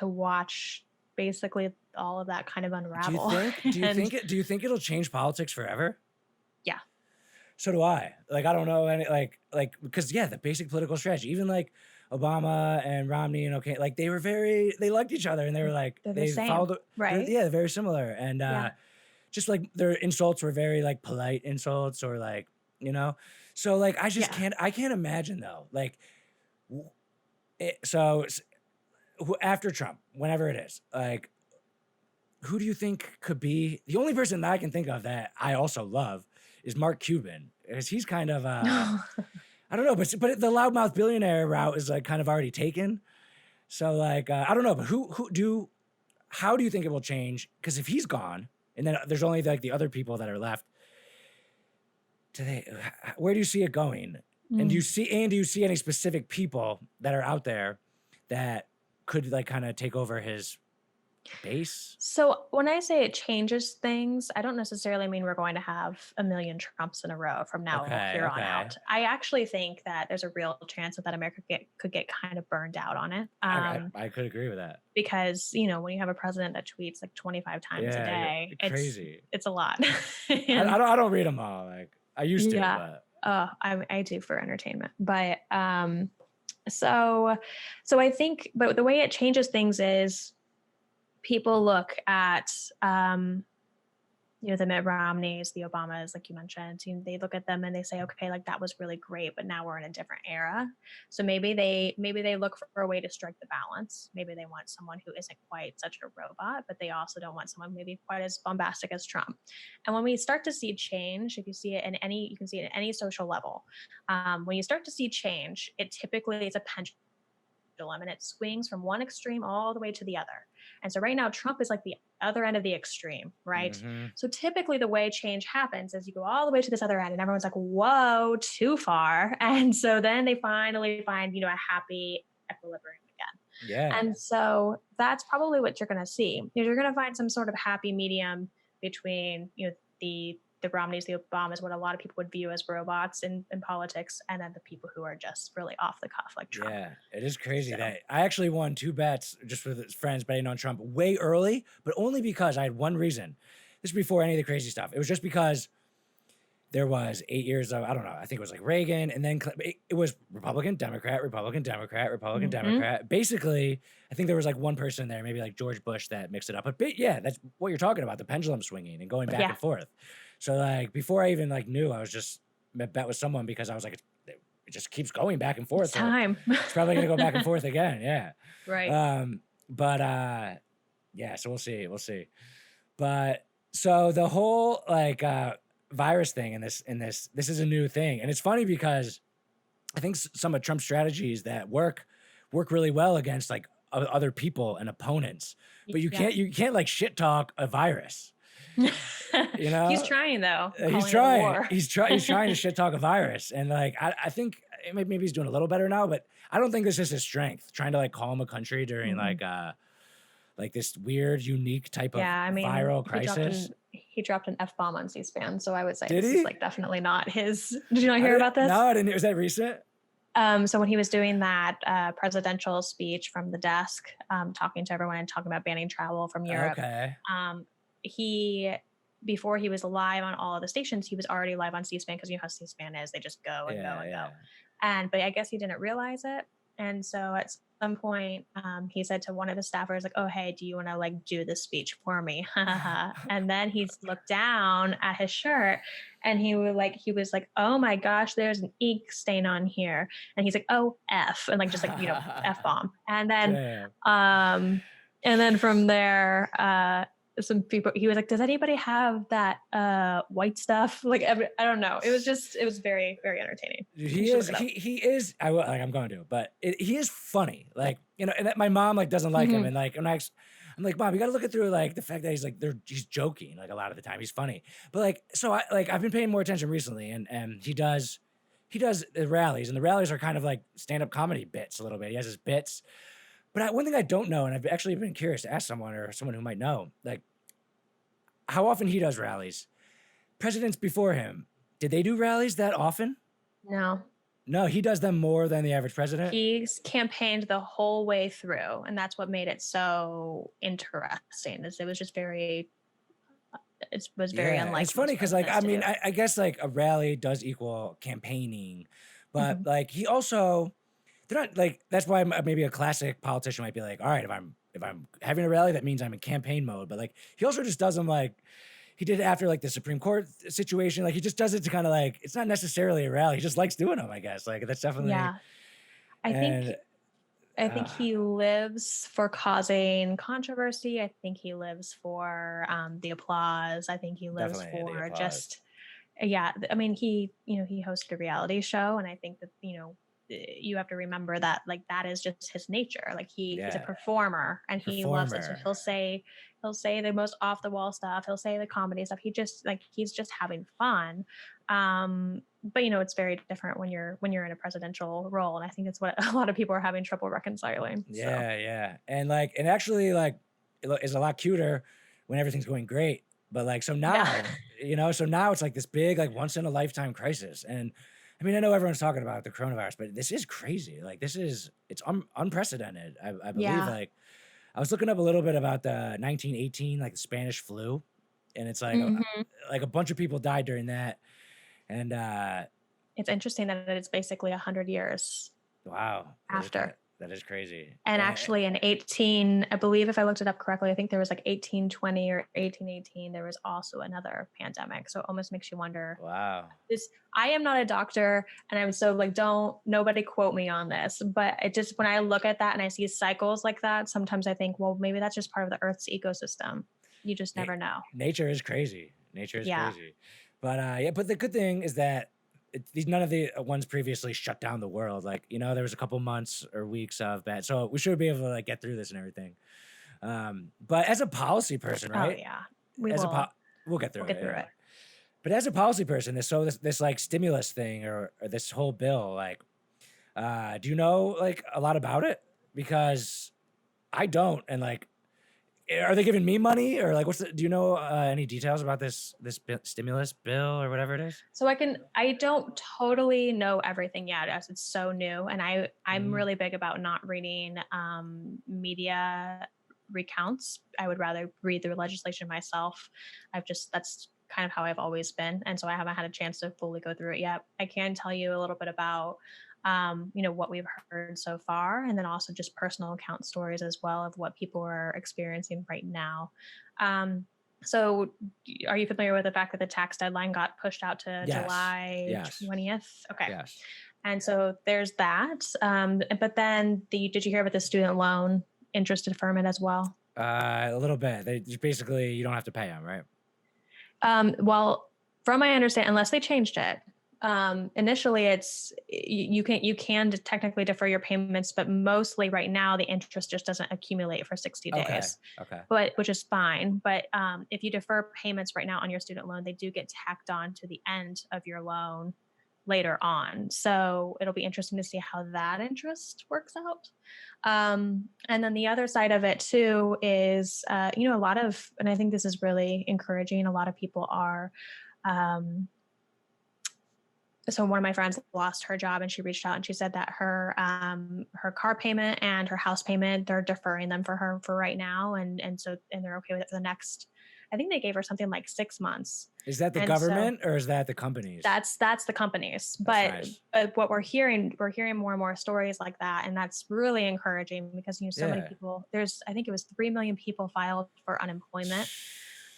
watch basically all of that kind of unravel. Do you think it'll change politics forever? Yeah. So do I. Like, I don't know any because the basic political strategy, even like Obama and Romney and like they liked each other and they were like, they followed, right? They're very similar. And just like their insults were very like polite insults or like, so like, I just can't imagine though. Like, after Trump, whenever it is, like, who do you think could be the only person that I can think of that I also love is Mark Cuban, because he's kind of I don't know, but the loudmouth billionaire route is like kind of already taken. So like I don't know, but how do you think it will change? Because if he's gone, and then there's only like the other people that are left, where do you see it going? And do you see any specific people that are out there that could like kind of take over his base? So when I say it changes things, I don't necessarily mean we're going to have a million Trumps in a row from now here on out. I actually think that there's a real chance that America could get kind of burned out on it. I could agree with that. Because, when you have a president that tweets like 25 times a day, it's crazy. It's a lot. I don't read them all. Like I used to, but I do for entertainment. But so I think, but the way it changes things is people look at, the Mitt Romneys, the Obamas, like you mentioned, they look at them and they say, okay, like that was really great, but now we're in a different era. So maybe they look for a way to strike the balance. Maybe they want someone who isn't quite such a robot, but they also don't want someone maybe quite as bombastic as Trump. And when we start to see change, if you see it you can see it at any social level. When you start to see change, it typically is a pendulum pendulum, and it swings from one extreme all the way to the other. And so right now, Trump is like the other end of the extreme, right? Mm-hmm. So typically the way change happens is you go all the way to this other end and everyone's like, whoa, too far. And so then they finally find, a happy equilibrium again. Yeah. And so that's probably what you're going to see. You're going to find some sort of happy medium between, the Romneys, the Obamas, what a lot of people would view as robots in politics, and then the people who are just really off the cuff, like Trump. Yeah, it is crazy So, that I actually won 2 bets just with friends betting on Trump way early, but only because I had one reason. This is before any of the crazy stuff. It was just because there was 8 years of, I don't know, I think it was like Reagan, and then it was Republican, Democrat, Republican, Democrat, Republican, Democrat. Basically, I think there was like one person there, maybe like George Bush, that mixed it up. But yeah, that's what you're talking about, the pendulum swinging and going back Yeah. and forth. So like before I even like knew, I was just bet with someone because I was like, it just keeps going back and forth. It's time. It's probably gonna go back and forth again. Yeah. Right. But yeah, so we'll see. But so the whole like virus thing and this is a new thing. And it's funny because I think some of Trump's strategies that work really well against like other people and opponents. But you can't like shit talk a virus. He's trying though. He's trying. He's trying to shit talk a virus, and like I think maybe he's doing a little better now, but I don't think this is his strength. Trying to like calm a country during like this weird, unique type of viral crisis. He dropped an F-bomb on C-SPAN, so I would say Did this he? is like definitely not his. Did you not hear about this? No, I didn't. Was that recent? So when he was doing that presidential speech from the desk, talking to everyone and talking about banning travel from Europe, before he was live on all of the stations, he was already live on C-SPAN, because you know how C-SPAN is, they just go and go and go. But I guess he didn't realize it. And so at some point, he said to one of the staffers, like, oh, hey, do you want to like do this speech for me? And then he looked down at his shirt and he was like, oh my gosh, there's an ink stain on here. And he's like, oh, F, and like, just like, F-bomb. And then from there, some people, he was like, does anybody have that white stuff? Like, I don't know. It was very, very entertaining. He is, I'm going to, but he is funny. Like, and my mom like doesn't like him. And like, I'm like, Mom, you got to look it through like the fact that he's like, he's joking like a lot of the time. He's funny. But like, so I've been paying more attention recently, and he does the rallies, and the rallies are kind of like stand-up comedy bits a little bit. He has his bits. But one thing I don't know, and I've actually been curious to ask someone who might know, like how often he does rallies. Presidents before him, did they do rallies that often? No, he does them more than the average president. He's campaigned the whole way through, and that's what made it so interesting. It was just very, unlike. It's funny because like I guess like a rally does equal campaigning, but like he also. They're not like, that's why maybe a classic politician might be like, all right, if I'm having a rally, that means I'm in campaign mode. But like, he also just does them like he did after like the Supreme Court situation. Like he just does it to kind of like, it's not necessarily a rally. He just likes doing them, I guess. Like that's definitely. Yeah. I think he lives for causing controversy. I think he lives for the applause. I think he lives for just, I mean, he hosted a reality show, and I think that, you have to remember that like that is just his nature. Like he's a performer, and he loves it. So he'll say the most off the wall stuff. He'll say the comedy stuff. He's just having fun. But it's very different when you're in a presidential role, and I think it's what a lot of people are having trouble reconciling. Yeah. And actually like it's a lot cuter when everything's going great. But like so now, so now it's like this big like once in a lifetime crisis. And I mean, I know everyone's talking about the coronavirus, but this is crazy. Like it's unprecedented. I believe like I was looking up a little bit about the 1918, like the Spanish flu, and it's like like a bunch of people died during that. And it's interesting that it's basically 100 years. Wow. After. That is crazy. And actually in I believe if I looked it up correctly, I think there was like 1820 or 1818, there was also another pandemic. So it almost makes you wonder. Wow. I am not a doctor, and I'm so like, nobody quote me on this, but it just, when I look at that and I see cycles like that, sometimes I think, well, maybe that's just part of the Earth's ecosystem. You just never know. Nature is crazy. But but the good thing is that none of the ones previously shut down the world. Like, there was a couple months or weeks of bad, so we should be able to like get through this and everything. But as a policy person, Oh right? yeah, we As a will. we'll get through We'll get it. through Yeah. it. But as a policy person, this like stimulus thing or this whole bill, like, do you know like a lot about it? Because I don't, and like, are they giving me money or like do you know any details about this stimulus bill or whatever it is? So I don't totally know everything yet as it's so new. And I'm Mhm. really big about not reading media recounts. I would rather read the legislation myself. That's kind of how I've always been. And so I haven't had a chance to fully go through it yet. I can tell you a little bit about what we've heard so far, and then also just personal account stories as well of what people are experiencing right now. Um, so are you familiar with the fact that the tax deadline got pushed out to Yes. July Yes. 20th? Okay. Yes. And so there's that. But then did you hear about the student loan interest deferment as well? A little bit. They just basically you don't have to pay them, right? Well, from my understanding, unless they changed it, initially it's you can technically defer your payments, but mostly right now the interest just doesn't accumulate for 60 Okay. days, Okay. but which is fine. But if you defer payments right now on your student loan, they do get tacked on to the end of your loan later on. So it'll be interesting to see how that interest works out. And then the other side of it too is, a lot of, and I think this is really encouraging. A lot of people are, um, so one of my friends lost her job and she reached out and she said that her car payment and her house payment, they're deferring them for her for right now. And they're okay with it for the next, I think they gave her something like 6 months. Is that the And so government or is that the companies? that's the companies. That's But nice. what we're hearing more and more stories like that, and that's really encouraging because so many Yeah. people. I think it was 3 million people filed for unemployment,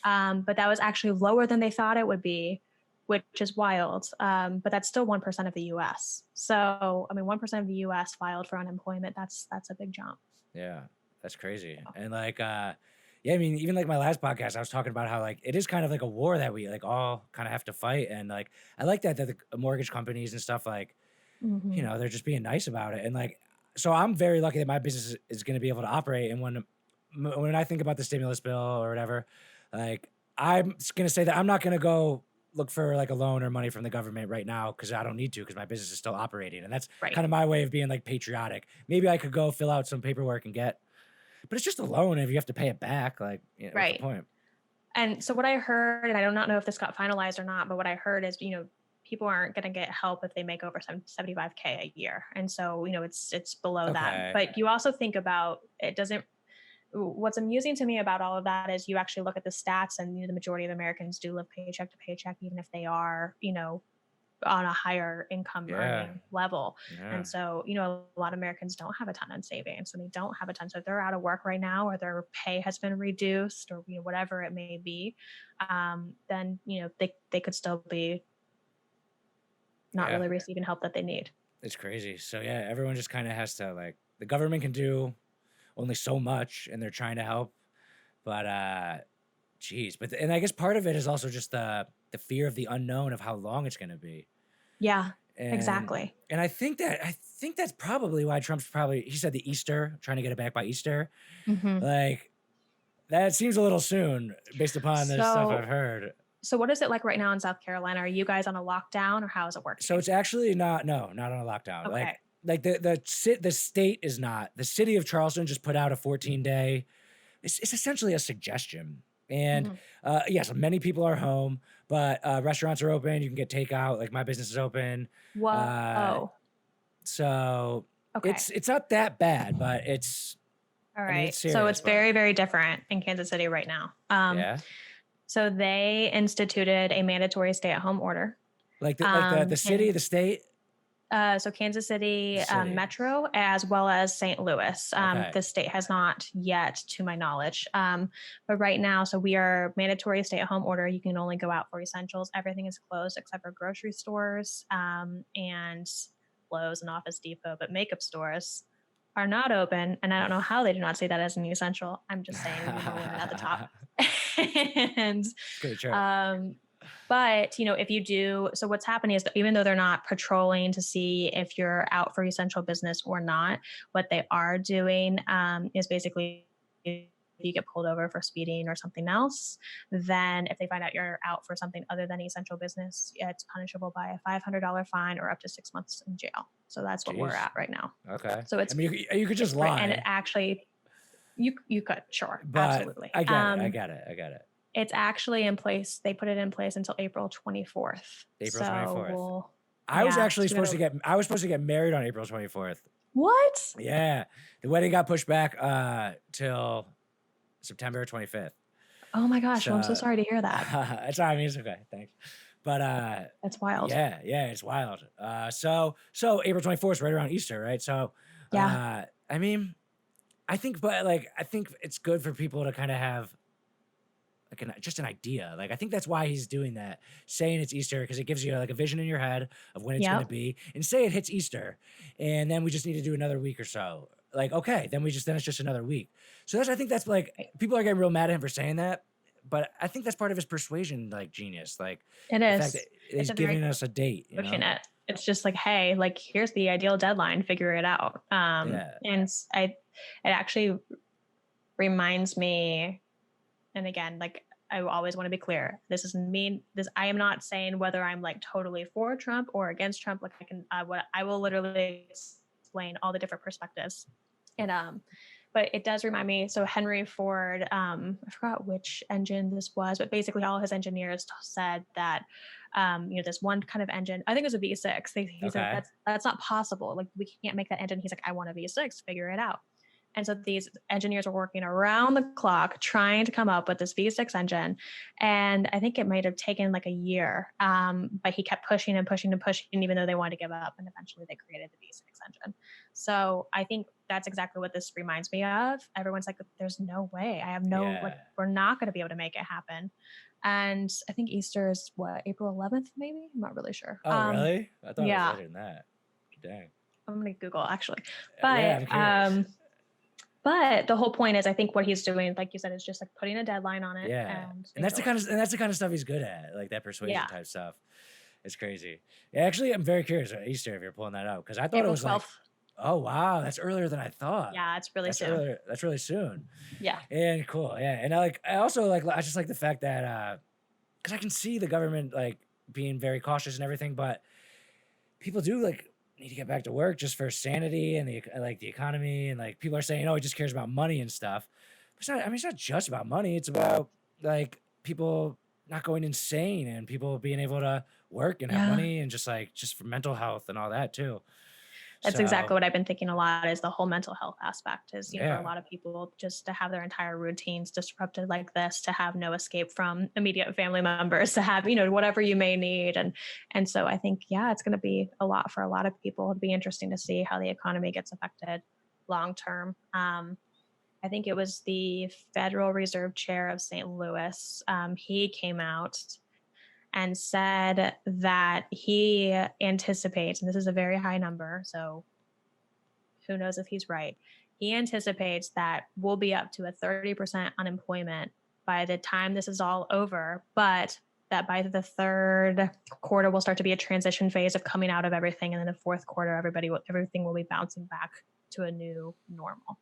but that was actually lower than they thought it would be, which is wild. But that's still 1% of the U.S. So I mean, 1% of the U.S. filed for unemployment. That's a big jump. Yeah, that's crazy. And like, yeah, I mean, even like my last podcast, I was talking about how like it is kind of like a war that we like all kind of have to fight. And like, I like that the mortgage companies and stuff like, Mm-hmm. they're just being nice about it. And like, so I'm very lucky that my business is going to be able to operate. And when I think about the stimulus bill or whatever, like, I'm going to say that I'm not going to go look for like a loan or money from the government right now because I don't need to because my business is still operating. And that's Right. kind of my way of being like patriotic. Maybe I could go fill out some paperwork and get, but it's just a loan. If you have to pay it back, like, what's the Right. point? And so what I heard, and I do not know if this got finalized or not, but what I heard is, people aren't going to get help if they make over 75K a year. And so, it's below that. Okay. But you also think about what's amusing to me about all of that is you actually look at the stats and the majority of Americans do live paycheck to paycheck, even if they are, on a higher income Yeah. earning level. Yeah. And so, a lot of Americans don't have a ton in savings, and they don't have a ton. So if they're out of work right now, or their pay has been reduced, or whatever it may be, then they could still be not Yeah. really receiving help that they need. It's crazy. So yeah, everyone just kind of has to like the government can do only so much, and they're trying to help, but geez, and I guess part of it is also just the fear of the unknown of how long it's going to be. Yeah, And exactly. and I think that's probably why he said the Easter, trying to get it back by Easter. Mhm. Like that seems a little soon based upon the stuff I've heard. So what is it like right now in South Carolina? Are you guys on a lockdown, or how is it working? So it's actually not on a lockdown. Okay. Like the state is not. The city of Charleston just put out a 14-day. It's essentially a suggestion. And yes, many people are home, but restaurants are open. You can get takeout. Like my business is open. Whoa. So Okay. it's not that bad, but it's All I right. mean, it's serious, so it's but- very, very different in Kansas City right now. yeah. So they instituted a mandatory stay-at-home order. Like the city, the state. So Kansas City, City. Metro, as well as St. Louis. Okay. The state has not yet, to my knowledge. But right now, so we are mandatory stay-at-home order. You can only go out for essentials. Everything is closed except for grocery stores and Lowe's and Office Depot. But makeup stores are not open, and I don't know how they do not see that as an essential. I'm just saying, women at the top. And It's pretty true. But, if you do, so what's happening is that even though they're not patrolling to see if you're out for essential business or not, what they are doing is basically if you get pulled over for speeding or something else, then if they find out you're out for something other than essential business, it's punishable by a $500 fine or up to 6 months in jail. So that's what we're Jeez. at right now. Okay. So I mean, you could just and it lie, actually, you could, sure, but absolutely. I get it. I get it. I get it. It's actually in place. They put it in place until April 24th. April So 24th. I was yeah. actually supposed to get married on April 24th. What? Yeah. The wedding got pushed back till September 25th. Oh my gosh. Well, I'm so So sorry to hear that. it's all right. I mean, it's okay. Thanks. But That's wild. yeah, it's wild. So April 24th is right around Easter, right? So Yeah. I mean, I think it's good for people to kind of have like just an idea. Like I think that's why he's doing that, saying it's Easter, because it gives you like a vision in your head of when it's going to Yep. be. And say it hits Easter, and then we just need to do another week or so. Like okay, then it's just another week. So I think that's like Right. people are getting real mad at him for saying that, but I think that's part of his persuasion like genius, like It the fact that is. he's It's a very giving us a date. pushing it. It's just like, hey, like here's the ideal deadline. Figure it out. Yeah. And it actually reminds me, and again, like I always want to be clear. This isn't me. I am not saying whether I'm like totally for Trump or against Trump. Like I will literally explain all the different perspectives. And but it does remind me. So Henry Ford, I forgot which engine this was, but basically all his engineers said that this one kind of engine, I think it was a V6. He's Okay. like, that's not possible. Like we can't make that engine. He's like, I want a V6. Figure it out. And so these engineers are working around the clock trying to come up with this V6 engine. And I think it might have taken like a year, but he kept pushing and pushing and pushing, even though they wanted to give up. And eventually they created the V6 engine. So I think that's exactly what this reminds me of. Everyone's like, there's no way. We're not going to be able to make it happen. And I think Easter is April 11th, maybe? I'm not really sure. Oh, really? I thought it was Yeah. later than that. Dang. I'm going to Google actually. Yeah, But I'm curious. but the whole point is, I think what he's doing, like you said, is just like putting a deadline on it. Yeah, And that's the kind of stuff he's good at, like that persuasion Yeah. type stuff. It's crazy. Yeah, actually, I'm very curious about Easter if you're pulling that out, because I thought it April was like, 12th. oh wow, that's earlier than I thought. Yeah, it's really That's soon. earlier. That's really soon. Yeah. And cool. Yeah, and I just like the fact that because I can see the government like being very cautious and everything, but people do like need to get back to work just for sanity and the economy, and like people are saying, oh, he just cares about money and stuff. But it's not. I mean, it's not just about money. It's about like people not going insane and people being able to work and have Yeah. money, and just for mental health and all that too. That's So, exactly what I've been thinking a lot, is the whole mental health aspect is, for Yeah. a lot of people, just to have their entire routines disrupted like this, to have no escape from immediate family members, to have, whatever you may need. And so I think, yeah, it's going to be a lot for a lot of people. It'd be interesting to see how the economy gets affected long term. I think it was the Federal Reserve Chair of St. Louis. He came out and said that he anticipates, and this is a very high number, so who knows if he's right. He anticipates that we'll be up to a 30% unemployment by the time this is all over, but that by the third quarter will start to be a transition phase of coming out of everything, and then the fourth quarter, everything will be bouncing back to a new normal.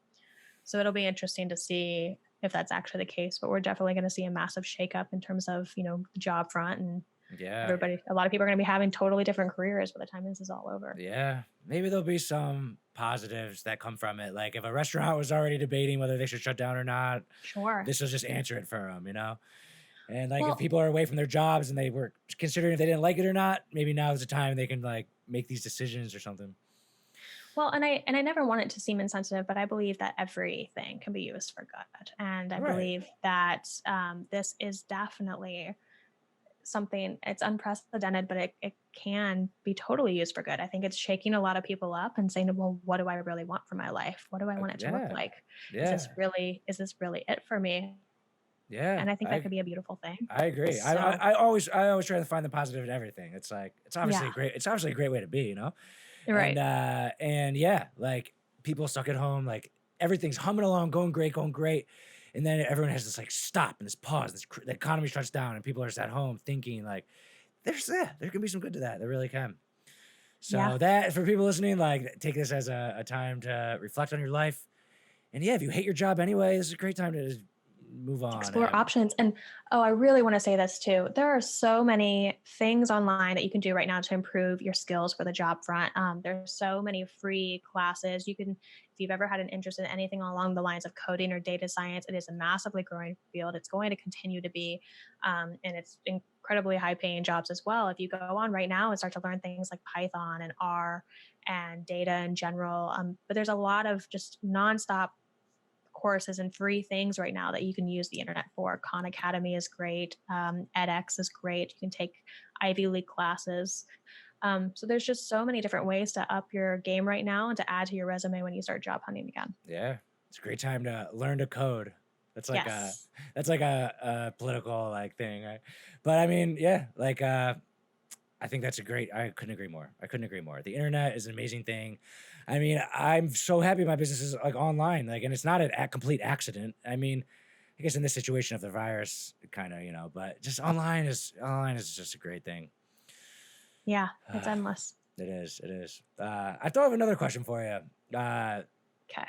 So it'll be interesting to see if that's actually the case, but we're definitely going to see a massive shakeup in terms of, the job front, and Yeah. a lot of people are going to be having totally different careers by the time this is all over. Yeah. Maybe there'll be some positives that come from it. Like if a restaurant was already debating whether they should shut down or not, Sure. this will just answer it for them, And like Well- if people are away from their jobs and they were considering if they didn't like it or not, maybe now is the time they can like make these decisions or something. Well, and I never want it to seem insensitive, but I believe that everything can be used for good. And I Right. believe that this is definitely something, it's unprecedented, but it can be totally used for good. I think it's shaking a lot of people up and saying, well, what do I really want for my life? What do I want it to Yeah. look like? Yeah. Is this really it for me? Yeah. And I think that could be a beautiful thing. I agree. So- I always try to find the positive in everything. It's like it's obviously Yeah. great. It's obviously a great way to be, Right. And yeah, like people stuck at home, like everything's humming along, going great. And then everyone has this like stop and this pause, the economy shuts down and people are just at home thinking like, there can be some good to that. There really can. Yeah. So that for people listening, like take this as a time to reflect on your life. And yeah, if you hate your job anyway, this is a great time to just move on. Explore options. And I really want to say this too. There are so many things online that you can do right now to improve your skills for the job front. There's so many free classes. You can, if you've ever had an interest in anything along the lines of coding or data science, it is a massively growing field. It's going to continue to be, and it's incredibly high paying jobs as well. If you go on right now and start to learn things like Python and R and data in general, but there's a lot of just nonstop courses and free things right now that you can use the internet for. Khan Academy is great. edX is great. You can take Ivy League classes. So there's just so many different ways to up your game right now and to add to your resume when you start job hunting again. Yeah, it's a great time to learn to code. That's like Yes. a political like thing. But I mean, yeah, like I think that's I couldn't agree more. I couldn't agree more. The internet is an amazing thing. I mean, I'm so happy my business is like online, like, and it's not a complete accident. I mean, I guess in this situation of the virus, kind of, but just online is just a great thing. Yeah, it's endless. It is. It is. I thought of another question for you. Okay.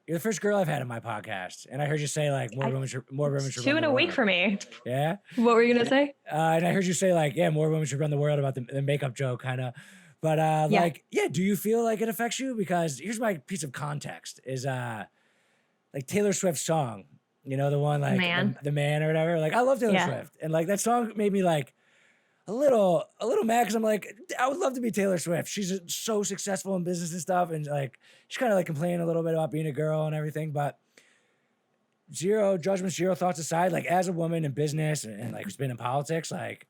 You're the first girl I've had in my podcast, and I heard you say like more women should Two run in the a week world. for me. Yeah. What were you gonna say? And I heard you say like, yeah, more women should run the world about the makeup joke, kind of. But Yeah. like, yeah, do you feel like it affects you? Because here's my piece of context: is like Taylor Swift's song, the one like Man. the man or whatever. Like I love Taylor Yeah. Swift, and like that song made me like a little mad because I'm like, I would love to be Taylor Swift. She's so successful in business and stuff, and like she's kind of like complaining a little bit about being a girl and everything. But zero judgment, zero thoughts aside, like as a woman in business and like who's been in politics, like,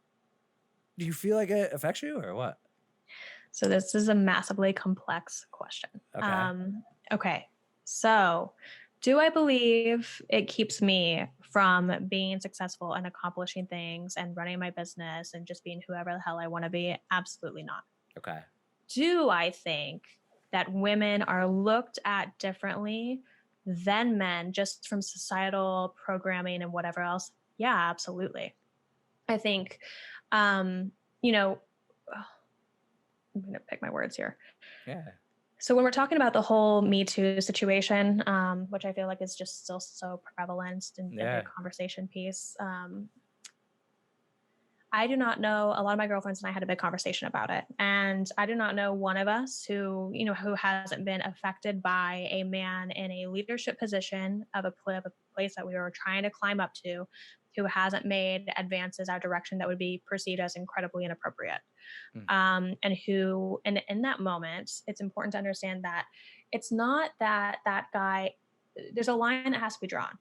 do you feel like it affects you or what? So this is a massively complex question. Okay. Okay. So do I believe it keeps me from being successful and accomplishing things and running my business and just being whoever the hell I want to be? Absolutely not. Okay. Do I think that women are looked at differently than men just from societal programming and whatever else? Yeah, absolutely. I think, you know, I'm going to pick my words here. Yeah. So when we're talking about the whole Me Too situation, which I feel like is just still so prevalent in the conversation piece, I do not know. A lot of my girlfriends and I had a big conversation about it, and I do not know one of us who hasn't been affected by a man in a leadership position of a place that we were trying to climb up to, who hasn't made advances our direction that would be perceived as incredibly inappropriate. And who, and in that moment, it's important to understand that it's not that guy, there's a line that has to be drawn.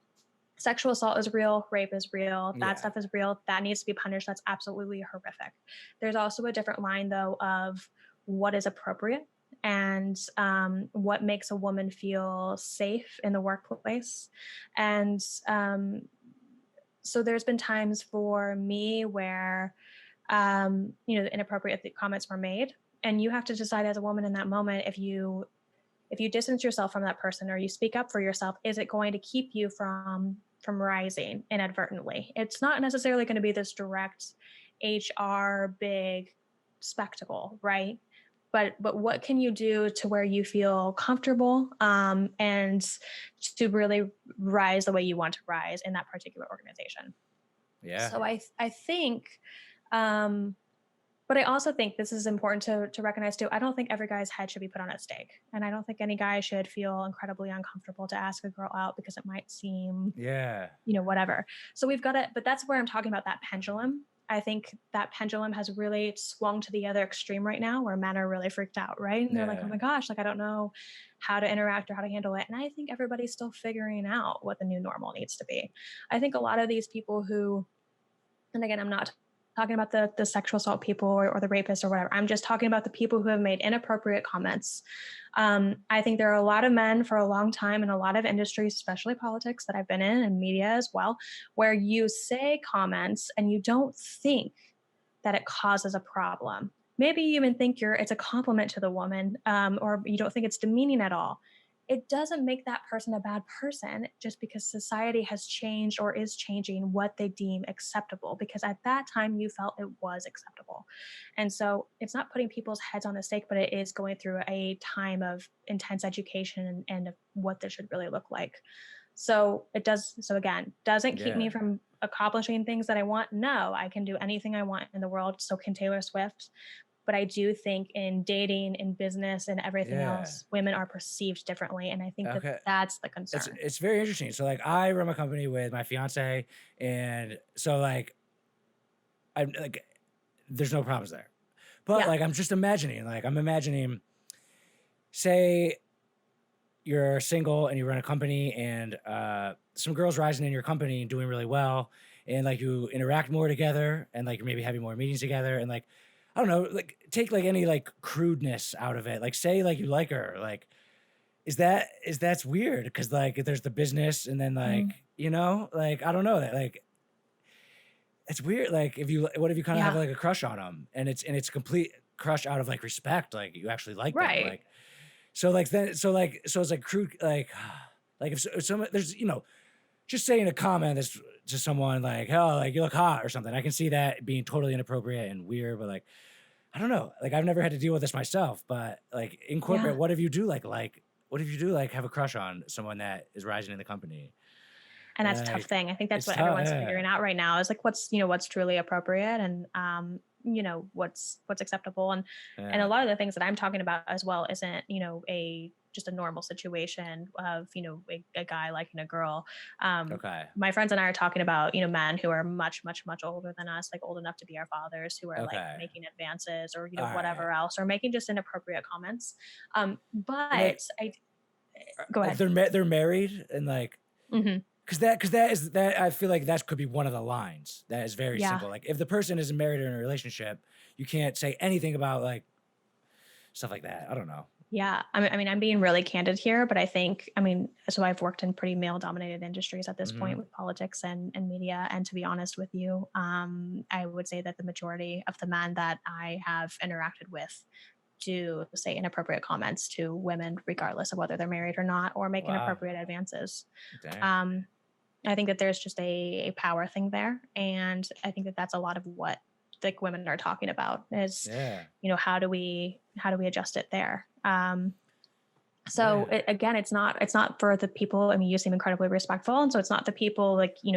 Sexual assault is real, rape is real, that stuff is real, that needs to be punished. That's absolutely horrific. There's also a different line though of what is appropriate and what makes a woman feel safe in the workplace. And so there's been times for me where inappropriate comments were made, and you have to decide as a woman in that moment, if you distance yourself from that person or you speak up for yourself, is it going to keep you from rising inadvertently? It's not necessarily going to be this direct HR big spectacle, right? But what can you do to where you feel comfortable and to really rise the way you want to rise in that particular organization? Yeah. So I think, but I also think this is important to recognize too. I don't think every guy's head should be put on a stake. And I don't think any guy should feel incredibly uncomfortable to ask a girl out because it might seem, whatever. So we've got it, but that's where I'm talking about that pendulum. I think that pendulum has really swung to the other extreme right now where men are really freaked out, right? And they're like, oh my gosh, like I don't know how to interact or how to handle it. And I think everybody's still figuring out what the new normal needs to be. I think a lot of these people who, and again, I'm not talking about the sexual assault people or the rapists or whatever. I'm just talking about the people who have made inappropriate comments. I think there are a lot of men for a long time in a lot of industries, especially politics that I've been in and media as well, where you say comments and you don't think that it causes a problem. Maybe you even think it's a compliment to the woman, or you don't think it's demeaning at all. it doesn't make that person a bad person just because society has changed or is changing what they deem acceptable, because at that time you felt it was acceptable. And so it's not putting people's heads on the stake, but it is going through a time of intense education and of what this should really look like. So it does. So again, doesn't keep me Yeah. from accomplishing things that I want. No, I can do anything I want in the world. So can Taylor Swift. But I do think in dating, in business, and everything Yeah. else, women are perceived differently. And I think that Okay. that's the It's concern. it's very interesting. So like I run a company with my fiance, and so like I'm like there's no problems there. But Yeah. like I'm imagining, say you're single and you run a company, and some girls rising in your company and doing really well, and like you interact more together, and like you're maybe having more meetings together, and like I don't know, like take like any like crudeness out of it. Like say like you like her, like that's weird because like there's the business, and then like Mhm. like I don't know that like it's weird. Like if you what if you kind of have Yeah. like a crush on them, and it's complete crush out of like respect, like you actually like them, Right. like so like then so it's like crude like if someone there's just saying a comment that's to someone like, oh, like you look hot or something, I can see that being totally inappropriate and weird, but like I don't know, like I've never had to deal with this myself, but like in corporate, Yeah. what if you do like what if you do like have a crush on someone that is rising in the company? And that's a tough Like thing. I think that's it's what tough. everyone's Yeah. figuring out right now is like what's truly appropriate, and what's acceptable. And a Yeah. lot of the things that I'm talking about as well isn't, a just a normal situation of, a guy liking a girl. Okay. My friends and I are talking about, men who are much, much, much older than us, like old enough to be our fathers, who are like Okay. making advances or, All right. whatever else, or making just inappropriate comments. And But like I Go if ahead. they're married and like Hmm. because that is that I feel like that could be one of the lines that is very Yeah. simple. Like if the person isn't married or in a relationship, you can't say anything about like stuff like that. I don't know. Yeah. I mean, I'm being really candid here, but I think, so I've worked in pretty male dominated industries at this Hmm. point with politics and media. And to be honest with you, I would say that the majority of the men that I have interacted with do say inappropriate comments to women, regardless of whether they're married or not, or make Wow. inappropriate advances. Dang. Um, I think that there's just a power thing there. And I think that that's a lot of what like women are talking about is, Yeah. how do we adjust it there? So Yeah. again, it's not for the people. I mean, you seem incredibly respectful, and so it's not the people like you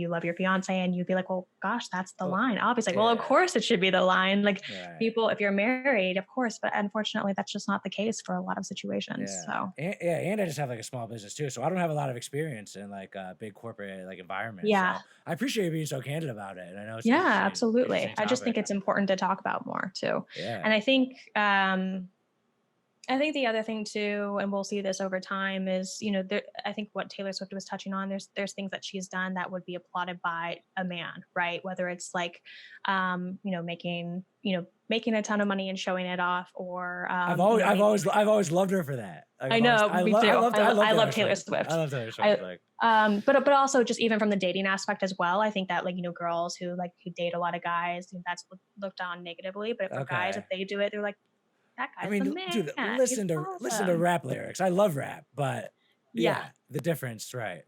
love your fiance, and you'd be like, well, gosh, that's the Well, line. Obviously, like, well, of yeah. course it should be the line. Like Right. people, if you're married, of course, but unfortunately, that's just not the case for a lot of situations. Yeah. So And I just have like a small business too, so I don't have a lot of experience in like big corporate like environment. yeah, So I appreciate you being so candid about it, and I know it's an yeah, interesting absolutely. I just think topic. it's important to talk about more too, Yeah. and I think the other thing too, and we'll see this over time, is I think what Taylor Swift was touching on. There's things that she's done that would be applauded by a man, right? Whether it's like, making a ton of money and showing it off, or maybe I've always loved her for that. Like I know me too. I love I Taylor love Taylor Swift. I Swift. love Taylor Swift. I Like but also just even from the dating aspect as well, I think that like girls who date a lot of guys, that's looked on negatively. But for guys, if okay. they do it, they're like, that I guy's the mean, dude, man. He's listen to awesome. rap lyrics. I love rap, but Yeah. yeah, the difference, right?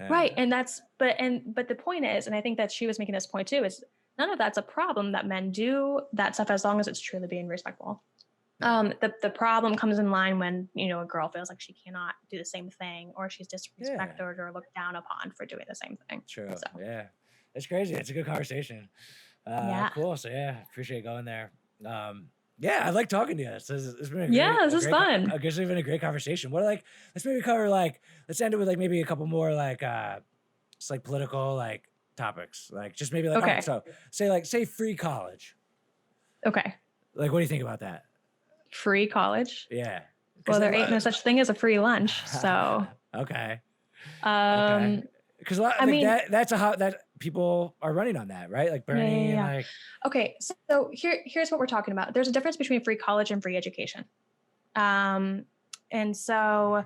Right. Uh, And but the point is, and I think that she was making this point too, is none of that's a problem that men do that stuff as long as it's truly being respectful. yeah. The problem comes in line when, a girl feels like she cannot do the same thing, or she's Yeah. disrespected or looked down upon for doing the same thing. True. So Yeah. It's crazy. It's a good conversation. yeah. Cool. So yeah, appreciate going there. Yeah, I like talking to you. It's been Yeah, this is I fun. guess it's been a great conversation. What like let's maybe cover like let's end it with like maybe a couple more like just like political like topics. Like just maybe like all right, Okay. so say free college. Okay. Like what do you think about that? Free college. Yeah. Well, Because there ain't no such thing as a free lunch. So, okay. Okay. um, Because I like mean, that's a hot that people are running on that, right? Like yeah, yeah, Bernie and yeah. like Okay. So here's what we're talking about. There's a difference between free college and free education. Um, and so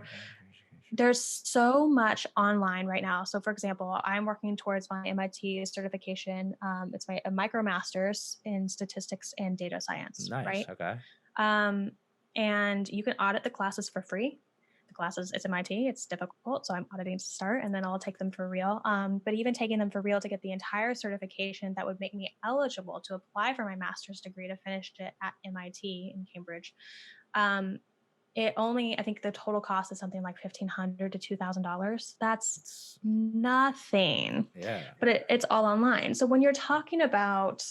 there's so much online right now. So for example, I'm working towards my MIT certification. It's a micro master's in statistics and data science, nice. right? Okay. Um, and you can audit the classes for free. The classes. It's MIT. It's difficult. So I'm auditing to start, and then I'll take them for real. But even taking them for real to get the entire certification that would make me eligible to apply for my master's degree to finish it at MIT in Cambridge. Um, it only, I think the total cost is something like $1,500 to $2,000. That's nothing. Yeah. But it's all online. So when you're talking about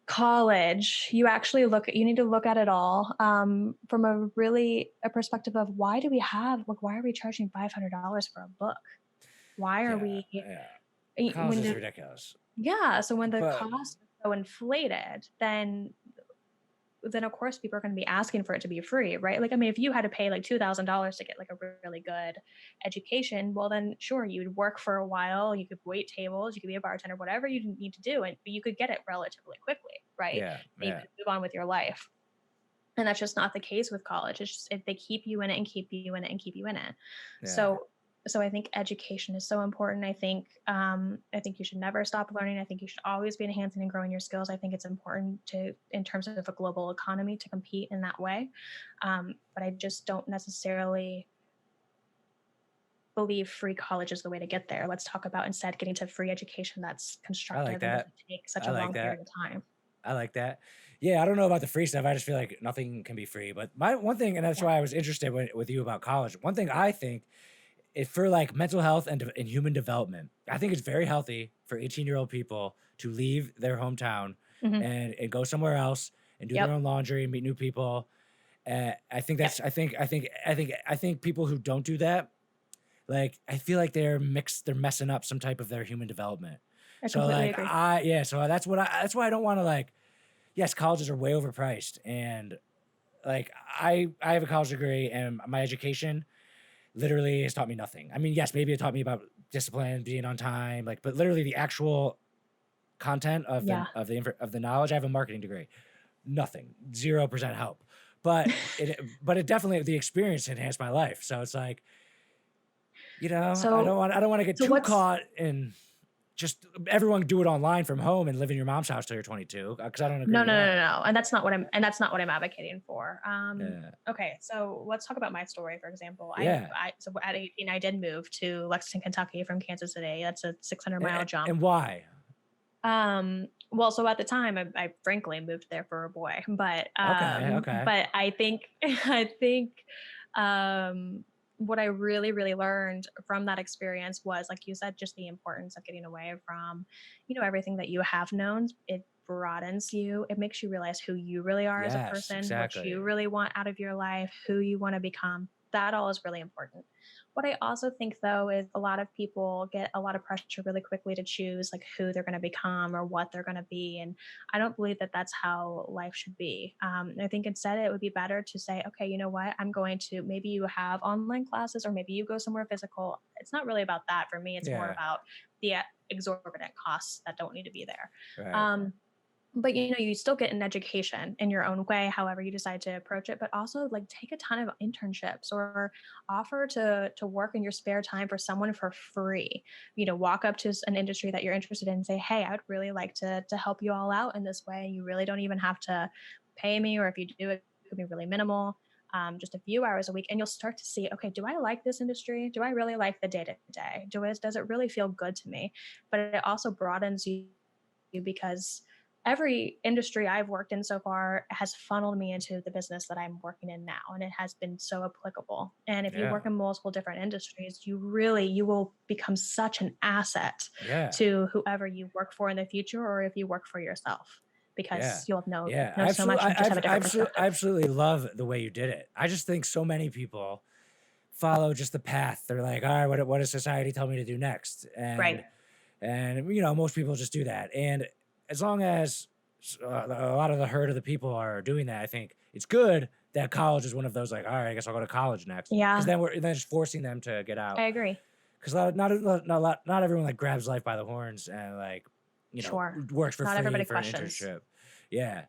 college, you you need to look at it all from a perspective of why are we charging $500 for a book? Why are we, College is ridiculous. Yeah. So when the costs are so inflated, then of course people are going to be asking for it to be free, right? Like, I mean, if you had to pay like $2,000 to get like a really good education, well then sure, you'd work for a while, you could wait tables, you could be a bartender, whatever you need to do, but you could get it relatively quickly, right? Yeah. And you could move on with your life. And that's just not the case with college. It's just they keep you in it and keep you in it and keep you in it. Yeah. So I think education is so important. I think you should never stop learning. I think you should always be enhancing and growing your skills. I think it's important in terms of a global economy, to compete in that way. But I just don't necessarily believe free college is the way to get there. Let's talk about instead getting to free education that's constructive. I like that. And doesn't take such a long period of time. I like that. Yeah, I don't know about the free stuff. I just feel like nothing can be free. But my one thing, and that's why I was interested with you about college. One thing I think, for like mental health and human development, I think it's very healthy for 18-year-old people to leave their hometown and go somewhere else and do their own laundry and meet new people. I think that's I think people who don't do that, like, I feel like they're messing up some type of their human development. So like agree. So that's why I don't want to, like, yes, colleges are way overpriced, and like I have a college degree and my education literally has taught me nothing. I mean, yes, maybe it taught me about discipline, being on time, like, but literally the actual content of the knowledge. I have a marketing degree, nothing, 0% help. But it definitely, the experience enhanced my life. So it's like, I don't want to get too caught in just everyone do it online from home and live in your mom's house till you're 22. Because I don't agree. No. And that's not what I'm advocating for. Okay. So let's talk about my story, for example. So at 18, I did move to Lexington, Kentucky from Kansas City. That's a 600-mile jump. And why? Well, so at the time I frankly moved there for a boy, but, okay. But I think, what I really, really learned from that experience was, like you said, just the importance of getting away from, everything that you have known. It broadens you. It makes you realize who you really are as a person, exactly. What you really want out of your life, who you want to become. That all is really important. What I also think, though, is a lot of people get a lot of pressure really quickly to choose like who they're going to become or what they're going to be. And I don't believe that that's how life should be. I think instead it would be better to say, okay, you know what? I'm going to, maybe you have online classes or maybe you go somewhere physical. It's not really about that for me. It's more about the exorbitant costs that don't need to be there. Right. But you still get an education in your own way, however you decide to approach it, but also like take a ton of internships or offer to work in your spare time for someone for free. Walk up to an industry that you're interested in and say, hey, I would really like to help you all out in this way. You really don't even have to pay me, or if you do, it could be really minimal. Just a few hours a week, and you'll start to see, okay, do I like this industry? Do I really like the day-to-day? Does it really feel good to me? But it also broadens you because every industry I've worked in so far has funneled me into the business that I'm working in now. And it has been so applicable. And if you work in multiple different industries, you will become such an asset to whoever you work for in the future, or if you work for yourself, because you'll know so much and just have a different perspective. I absolutely love the way you did it. I just think so many people follow just the path. They're like, all right, what does society tell me to do next? And most people just do that. And as long as a lot of the herd of the people are doing that, I think it's good that college is one of those, like, all right, I guess I'll go to college next. Yeah. Because then we're just forcing them to get out. I agree. Because not everyone like grabs life by the horns and like, works for free for an internship. Yeah.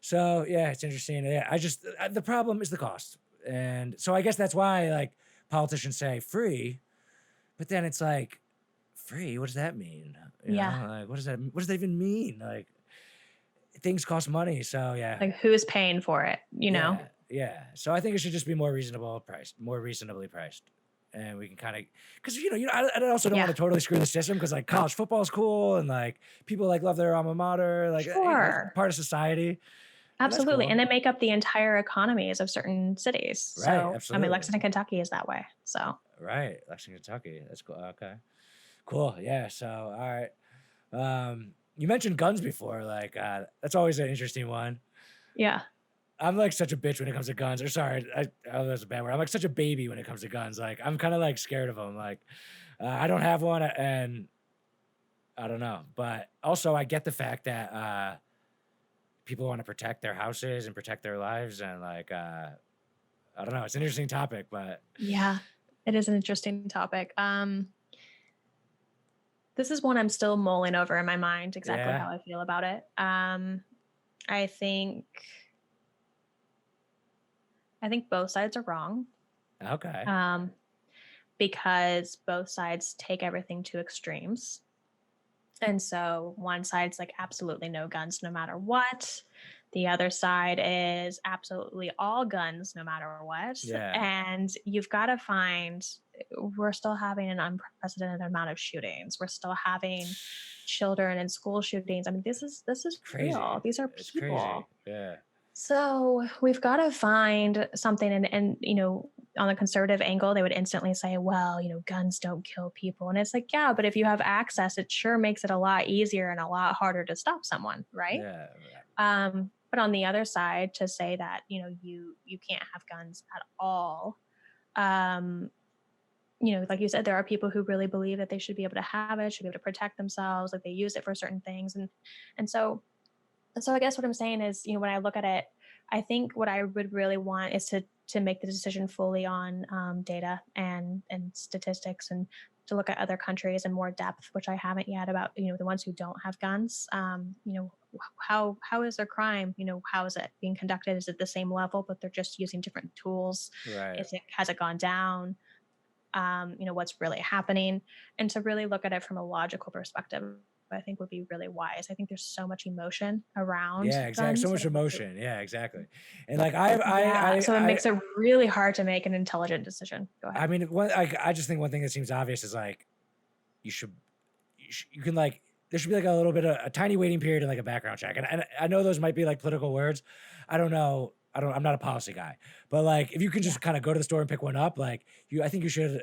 So yeah, it's interesting. Yeah, the problem is the cost. And so I guess that's why like politicians say free, but then it's like, free, what does that mean? You know? Like, what does that even mean? Like, things cost money, so yeah. Like, who is paying for it, Yeah. So I think it should just be more reasonably priced. And we can kind of, because I also don't want Yeah, to totally screw the system because like college football is cool and like people like love their alma mater, like it's sure. part of society, and that's Absolutely. cool, And they make up the entire economies of certain cities. right? So, I mean, Absolutely, Lexington, Kentucky is that way. So, right. Lexington, Kentucky, that's cool. Okay, cool. Yeah. So all right, you mentioned guns before, like that's always an interesting one. yeah. I'm like such a bitch when it comes to guns. Or sorry, that's a bad word. I'm like such a baby when it comes to guns. Like I'm kind of like scared of them. Like I don't have one, and I don't know. But also, I get the fact that people want to protect their houses and protect their lives, and like I don't know. It's an interesting topic, but Yeah. It is an interesting topic. This is one I'm still mulling over in my mind exactly yeah, how I feel about it. I think I think both sides are wrong. okay, Um, because both sides take everything to extremes. And so one side's like absolutely no guns no matter what. The other side is absolutely all guns no matter what. yeah, And you've got to find, we're still having an unprecedented amount of shootings. We're still having children and school shootings. I mean, this is crazy. real. These are It's crazy. people. Yeah, So we've got to find something, and on the conservative angle, they would instantly say, well, guns don't kill people. And it's like, yeah, but if you have access, it sure makes it a lot easier and a lot harder to stop someone, right? yeah, But on the other side, to say that, you can't have guns at all. Um, like you said, there are people who really believe that they should be able to have it, should be able to protect themselves, like they use it for certain things. And so I guess what I'm saying is, when I look at it, I think what I would really want is to make the decision fully on data and statistics, and to look at other countries in more depth, which I haven't yet, about the ones who don't have guns. How is their crime? How is it being conducted? Is it the same level, but they're just using different tools? right. Has it gone down? What's really happening, and to really look at it from a logical perspective, I think would be really wise. I think there's so much emotion around Yeah, exactly. So guns that much it makes it, emotion. Yeah, exactly. And like I, I, yeah, I, so it I, makes it really hard to make an intelligent decision. Go I ahead. mean, I just think one thing that seems obvious is like you should, you can like there should be like a little bit of a tiny waiting period and like a background check. And I know those might be like political words. I don't know. I'm not a policy guy, but like if you can Yeah. just kind of go to the store and pick one up, like I think you should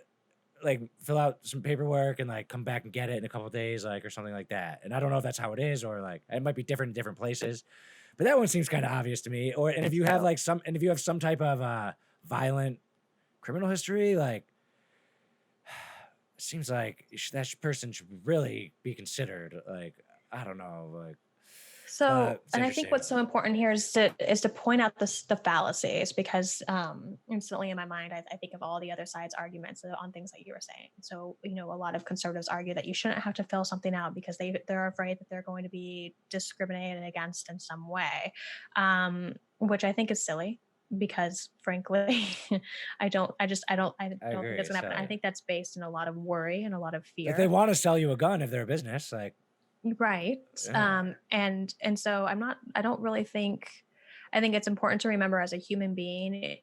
like fill out some paperwork and like come back and get it in a couple of days, like or something like that. And I don't know if that's how it is or like it might be different in different places, but that one seems kind of obvious to me. Or and if you have So like if you have some type of violent criminal history, like it seems like person should really be considered. Like I don't know, like it's and I think interesting. what's so important here is to point out the fallacies, because instantly in my mind, I think of all the other side's arguments on things that you were saying. So a lot of conservatives argue that you shouldn't have to fill something out because they're afraid that they're going to be discriminated against in some way, which I think is silly, because frankly, I don't think I agree. it's gonna happen. I So think that's based in a lot of worry and a lot of like they fear. want to sell you a gun if they're a business, like Right. yeah, And so I don't really think, I think it's important to remember, as a human being,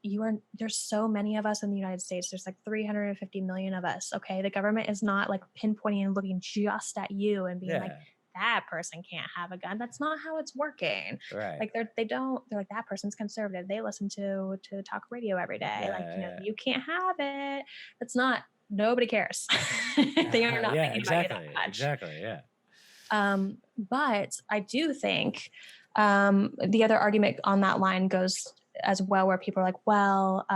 there's so many of us in the United States. There's like 350 million of us. Okay. The government is not like pinpointing and looking just at you and being like, yeah, that person can't have a gun. That's not how it's working. right, Like they're like, that person's conservative. They listen to talk radio every day. Like, yeah, you can't have it. That's not, nobody cares. They are yeah, not yeah, thinking about you that exactly, much. exactly, yeah. But I do think the other argument on that line goes as well, where people are like, well,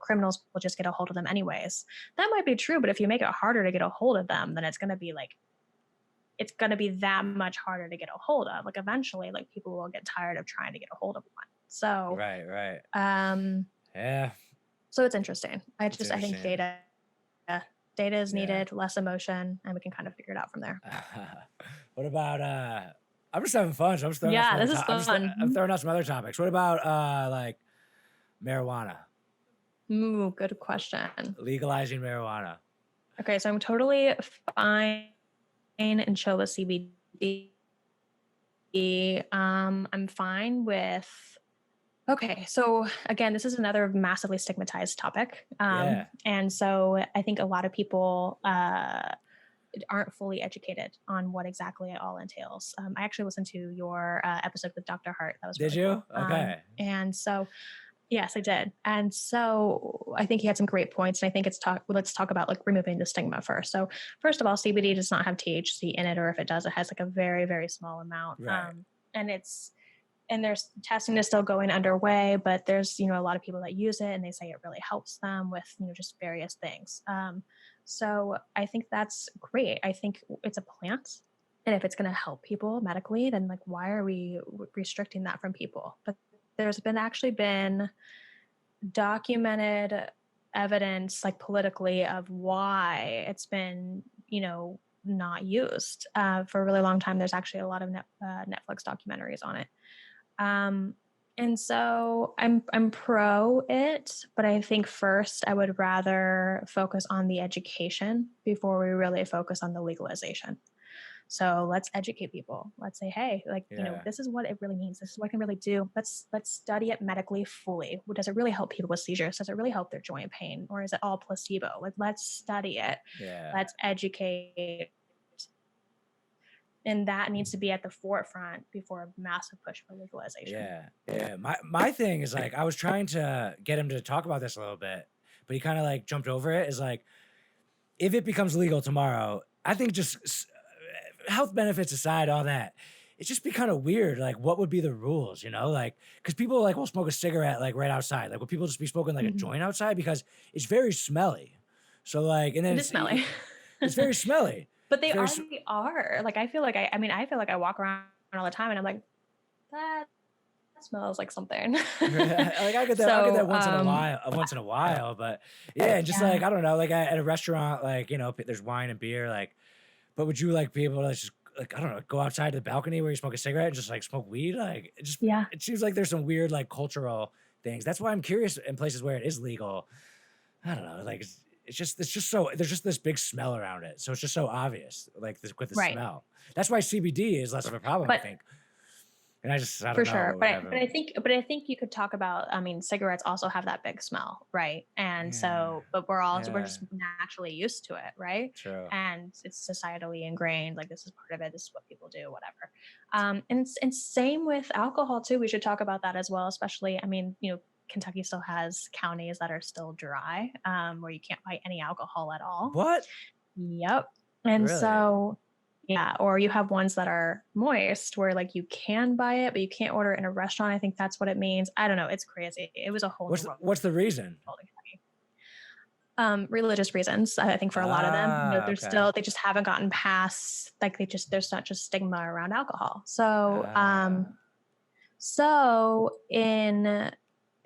criminals will just get a hold of them anyways. That might be true, but if you make it harder to get a hold of them, then it's going to be that much harder to get a hold of. Like eventually, like people will get tired of trying to get a hold of one. So, Right, right. um, Yeah, so it's interesting. it's I think interesting. data is Yeah. needed, less emotion, and we can kind of figure it out from there. What about I'm just having fun, so I'm just throwing out some Yeah, other this is I'm fun. throwing out some other topics. What about like marijuana? Ooh, good question. Legalizing marijuana. Okay, so I'm totally fine and chill with CBD. I'm fine with Okay, so again, this is another massively stigmatized topic. Yeah. And so I think a lot of people aren't fully educated on what exactly it all entails. I actually listened to your episode with Dr. Hart. That was Did really you? cool. Okay. And so, yes, I did. And so I think he had some great points. And I think let's talk about like removing the stigma first. So first of all, CBD does not have THC in it, or if it does, it has like a very, very small amount. Right. And it's, and there's testing is still going underway, but there's, a lot of people that use it and they say it really helps them with, just various things. So I think that's great. I think it's a plant. And if it's going to help people medically, then like, why are we restricting that from people? But there's been documented evidence, like politically, of why it's been, not used for a really long time. There's actually a lot of Netflix documentaries on it. And so I'm pro it, but I think first I would rather focus on the education before we really focus on the legalization. So let's educate people. Let's say, hey, like, Yeah. this is what it really means. This is what it can really do. Let's study it medically fully. Does it really help people with seizures? Does it really help their joint pain? Or is it all placebo? Like, let's study it. Yeah. Let's educate. And that needs to be at the forefront before a massive push for legalization. Yeah. Yeah. My thing is like, I was trying to get him to talk about this a little bit, but he kind of like jumped over it. Is like, if it becomes legal tomorrow, I think just health benefits aside, all that, it's just be kind of weird. Like, what would be the rules, Like, because people like will smoke a cigarette like right outside. Like, will people just be smoking like a joint outside? Because it's very smelly. So like, and then It is smelly. It's very smelly. But they already are. Like, I feel like I feel like I walk around all the time and I'm like, that smells like something. Like I get that once in a while, but yeah, and just like, I don't know, like at a restaurant, like, there's wine and beer, like, but would you like be able to just like, I don't know, go outside to the balcony where you smoke a cigarette and just like smoke weed? Like it seems like there's some weird like cultural things. That's why I'm curious in places where it is legal. I don't know, like it's just so there's just this big smell around it, so it's just so obvious, like this with the smell. That's why CBD is less of a problem, I think. And I don't for know. sure. But I think you could talk about, cigarettes also have that big smell, right? And so, but we're just naturally used to it, right? True. And it's societally ingrained, like this is part of it, this is what people do, whatever. And same with alcohol too. We should talk about that as well, especially, Kentucky still has counties that are still dry, where you can't buy any alcohol at all. What? Yep. And Really? so, yeah, or you have ones that are moist where like you can buy it, but you can't order it in a restaurant. I think that's what it means. I don't know. It's crazy. It was a whole. What's the reason? Religious reasons. I think for a lot of them, they're still, they just haven't gotten past, like there's not just stigma around alcohol. So,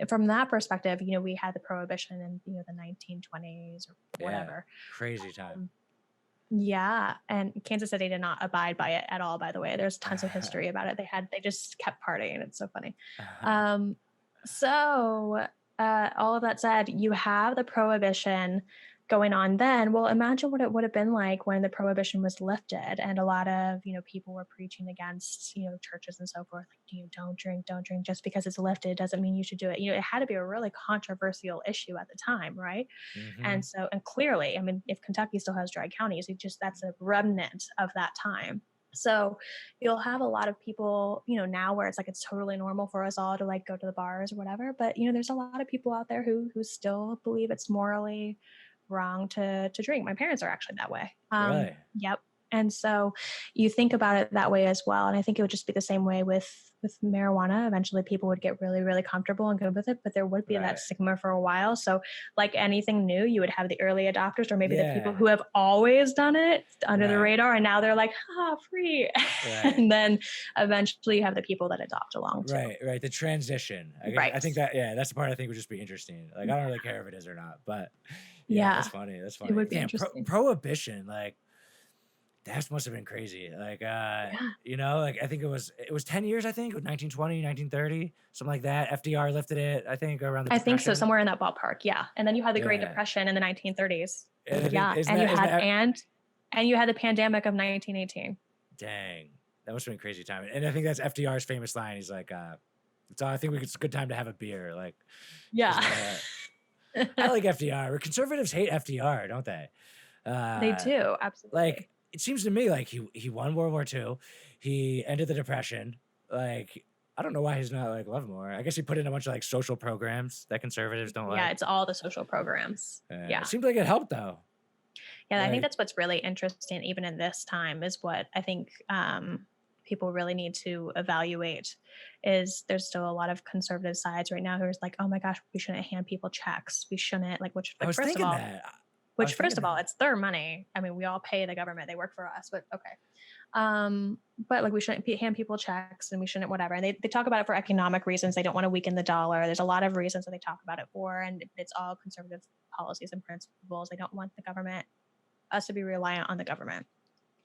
from that perspective, we had the prohibition in, the 1920s or whatever. Crazy time. Yeah. And Kansas City did not abide by it at all, by the way. There's tons of history about it. They just kept partying. It's so funny. All of that said, you have the prohibition going on then. Well, imagine what it would have been like when the prohibition was lifted and a lot of, people were preaching against, churches and so forth. Like, don't drink. Just because it's lifted doesn't mean you should do it. It had to be a really controversial issue at the time, right? And so, and clearly, if Kentucky still has dry counties, that's a remnant of that time. So you'll have a lot of people, now where it's like, it's totally normal for us all to like go to the bars or whatever. But, there's a lot of people out there who still believe it's morally wrong to drink. My parents are actually that way. Really? Yep. And so you think about it that way as well. And I think it would just be the same way with marijuana. Eventually people would get really, really comfortable and good with it, but there would be that stigma for a while. So like anything new, you would have the early adopters or maybe the people who have always done it under the radar. And now they're like, free. And then eventually you have the people that adopt along too. Right. The transition. I think that, that's the part I think would just be interesting. Like, I don't really care if it is or not, but that's funny. It would be interesting. Prohibition, like, that must have been crazy. Like, like I think it was 10 years, I think, 1920, 1930, something like that. FDR lifted it, I think, around the Depression. I think so, somewhere in that ballpark. Yeah. And then you had the Great Depression in the 1930s. And you had the pandemic of 1918. Dang. That must have been a crazy time. And I think that's FDR's famous line. He's like, So I think it's a good time to have a beer. Like, 'cause, Yeah. I like FDR. Conservatives hate FDR, don't they? They Uh, do, absolutely. like it seems to me like he won World War II. He ended the Depression. Like I don't know why he's not like loved more. I guess he put in a bunch of like social programs that conservatives don't Yeah, like. it's all the social programs. It Yeah. seemed like it helped though. Yeah, I think Like that's what's really interesting, even in this time, is what I think people really need to evaluate. Is there's still a lot of conservative sides right now who are like, oh my gosh, we shouldn't hand people checks. We shouldn't like, I was first of thinking all, that. I was thinking that. it's their money. I mean, we all pay the government; they work for us. But okay, but like we shouldn't hand people checks, and we shouldn't whatever. And they talk about it for economic reasons. They don't want to weaken the dollar. There's a lot of reasons that they talk about it for, and it's all conservative policies and principles. They don't want the government us to be reliant on the government.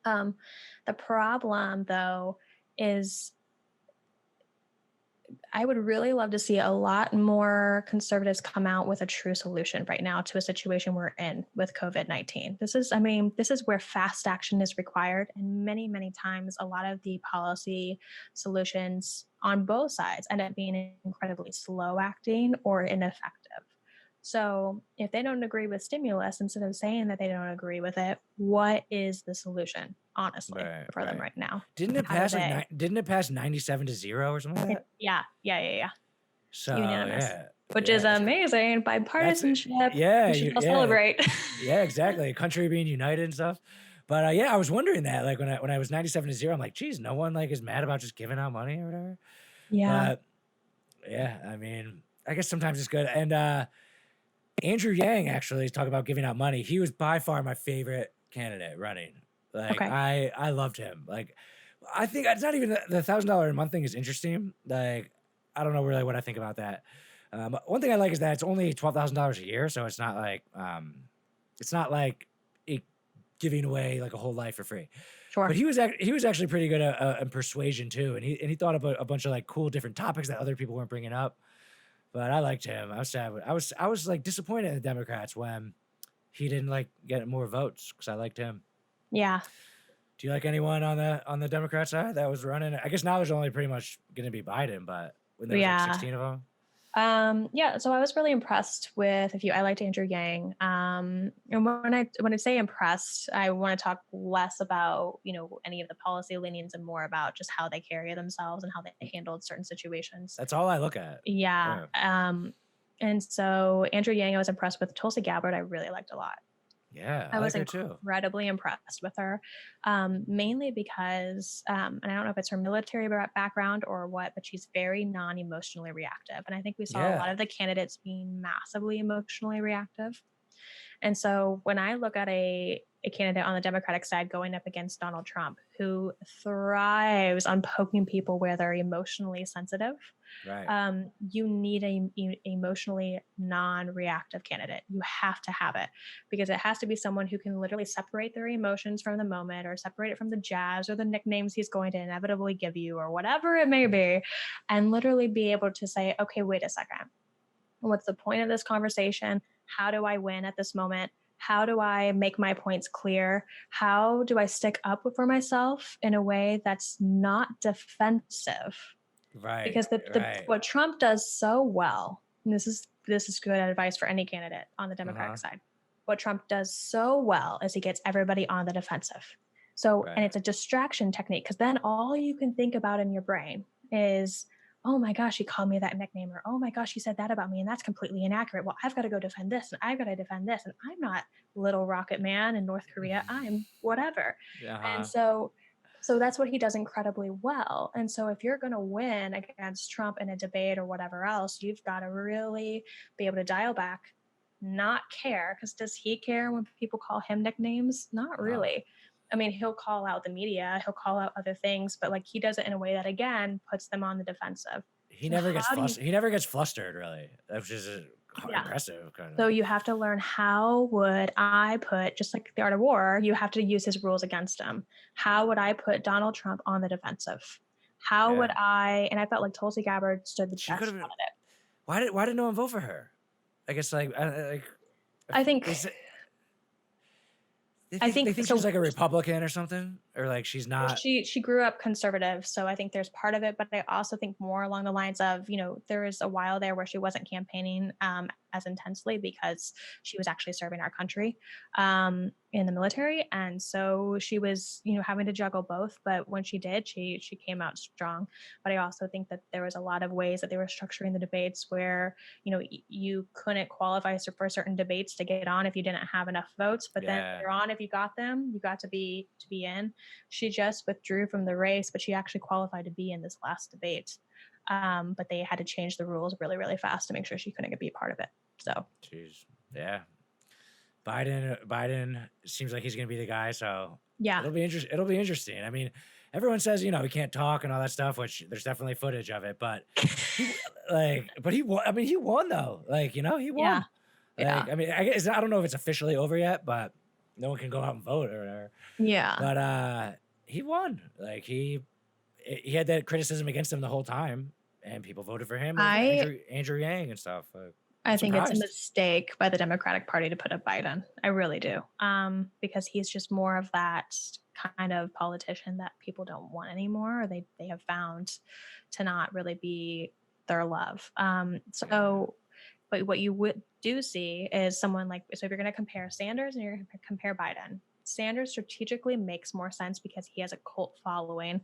The problem, though, is I would really love to see a lot more conservatives come out with a true solution right now to a situation we're in with COVID-19. This is where fast action is required. And many, many times, a lot of the policy solutions on both sides end up being incredibly slow acting or ineffective. So if they don't agree with stimulus, instead of saying that they don't agree with it, what is the solution, honestly, for them right now? Didn't it How do pass they? didn't it pass 97-0 or something like that? Yeah. So Unanimous, yeah, which is yeah, amazing. that's Bipartisanship. yeah, We should all yeah, celebrate. yeah, exactly. Country being united and stuff. But yeah, I was wondering that like when I was 97-0, I'm like, geez, no one like is mad about just giving out money or whatever. Yeah. But yeah, I mean, I guess sometimes it's good. And Andrew Yang actually talk about giving out money. He was by far my favorite candidate running. Like Okay. I loved him. Like I think it's not even the $1,000 a month thing is interesting. Like I don't know really what I think about that. One thing I like is that it's only $12,000 a year, so it's not like it giving away like a whole life for free. Sure. But he was actually pretty good at persuasion too, and he thought about a bunch of like cool different topics that other people weren't bringing up. But I liked him. I was sad. I was like disappointed in the Democrats when he didn't like get more votes because I liked him. Yeah. Do you like anyone on the Democrat side that was running? I guess now there's only pretty much going to be Biden, but when there was like Yeah. 16 of them. Yeah, so I was really impressed with a few. I liked Andrew Yang. And when I say impressed, I want to talk less about, any of the policy leanings and more about just how they carry themselves and how they handled certain situations. That's all I look at. Yeah. And so Andrew Yang, I was impressed with. Tulsi Gabbard, I really liked a lot. Yeah, I was like her too. incredibly impressed with her, mainly because, and I don't know if it's her military background or what, but she's very non-emotionally reactive. And I think we saw a lot of the candidates being massively emotionally reactive. And so when I look at a candidate on the Democratic side going up against Donald Trump, who thrives on poking people where they're emotionally sensitive, right. You need a emotionally non-reactive candidate. You have to have it because it has to be someone who can literally separate their emotions from the moment or separate it from the jabs or the nicknames he's going to inevitably give you or whatever it may be, and literally be able to say, okay, wait a second. What's the point of this conversation? How do I win at this moment? How do I make my points clear? How do I stick up for myself in a way that's not defensive? Right. Because what Trump does so well, and this is good advice for any candidate on the Democratic side. What Trump does so well is he gets everybody on the defensive. So, and it's a distraction technique because then all you can think about in your brain is, oh my gosh, he called me that nickname, or oh my gosh, he said that about me, and that's completely inaccurate. Well, I've got to go defend this, and I've got to defend this, and I'm not Little Rocket Man in North Korea. I'm whatever. And so that's what he does incredibly well. And so if you're going to win against Trump in a debate or whatever else, you've got to really be able to dial back, not care. Because does he care when people call him nicknames? Not really. I mean, he'll call out the media, he'll call out other things, but like he does it in a way that again puts them on the defensive. He never gets flustered. He never gets flustered, really. That's just impressive. Kind of. So you have to learn, how would I put, just like the art of war, you have to use his rules against him. How would I put Donald Trump on the defensive? How would I, and I felt like Tulsi Gabbard stood the test on it. Why did no one vote for her? I guess I think they think she's like a Republican or something, or like she's Well, not? she grew up conservative, so I think there's part of it, but I also think more along the lines of, there was a while there where she wasn't campaigning as intensely because she was actually serving our country in the military, and so she was, having to juggle both. But when she did, she came out strong. But I also think that there was a lot of ways that they were structuring the debates where you couldn't qualify for certain debates to get on if you didn't have enough votes. But then later on, if you got them, you got to be in. She just withdrew from the race, but she actually qualified to be in this last debate. But they had to change the rules really, really fast to make sure she couldn't be a part of it. So, jeez, yeah. Biden seems like he's going to be the guy. So yeah, it'll be interesting. It'll be interesting. I mean, everyone says, he can't talk and all that stuff, which there's definitely footage of it, but he won. I mean, he won though. He won. Yeah. I mean, I don't know if it's officially over yet, but no one can go out and vote or whatever. Yeah. But he won. He had that criticism against him the whole time, and people voted for him. Andrew Yang and stuff. I think it's a mistake by the Democratic Party to put up Biden. I really do. Because he's just more of that kind of politician that people don't want anymore, or they have found to not really be their love. But what you do see is someone so if you're going to compare Sanders and you're going to compare Biden, Sanders strategically makes more sense because he has a cult following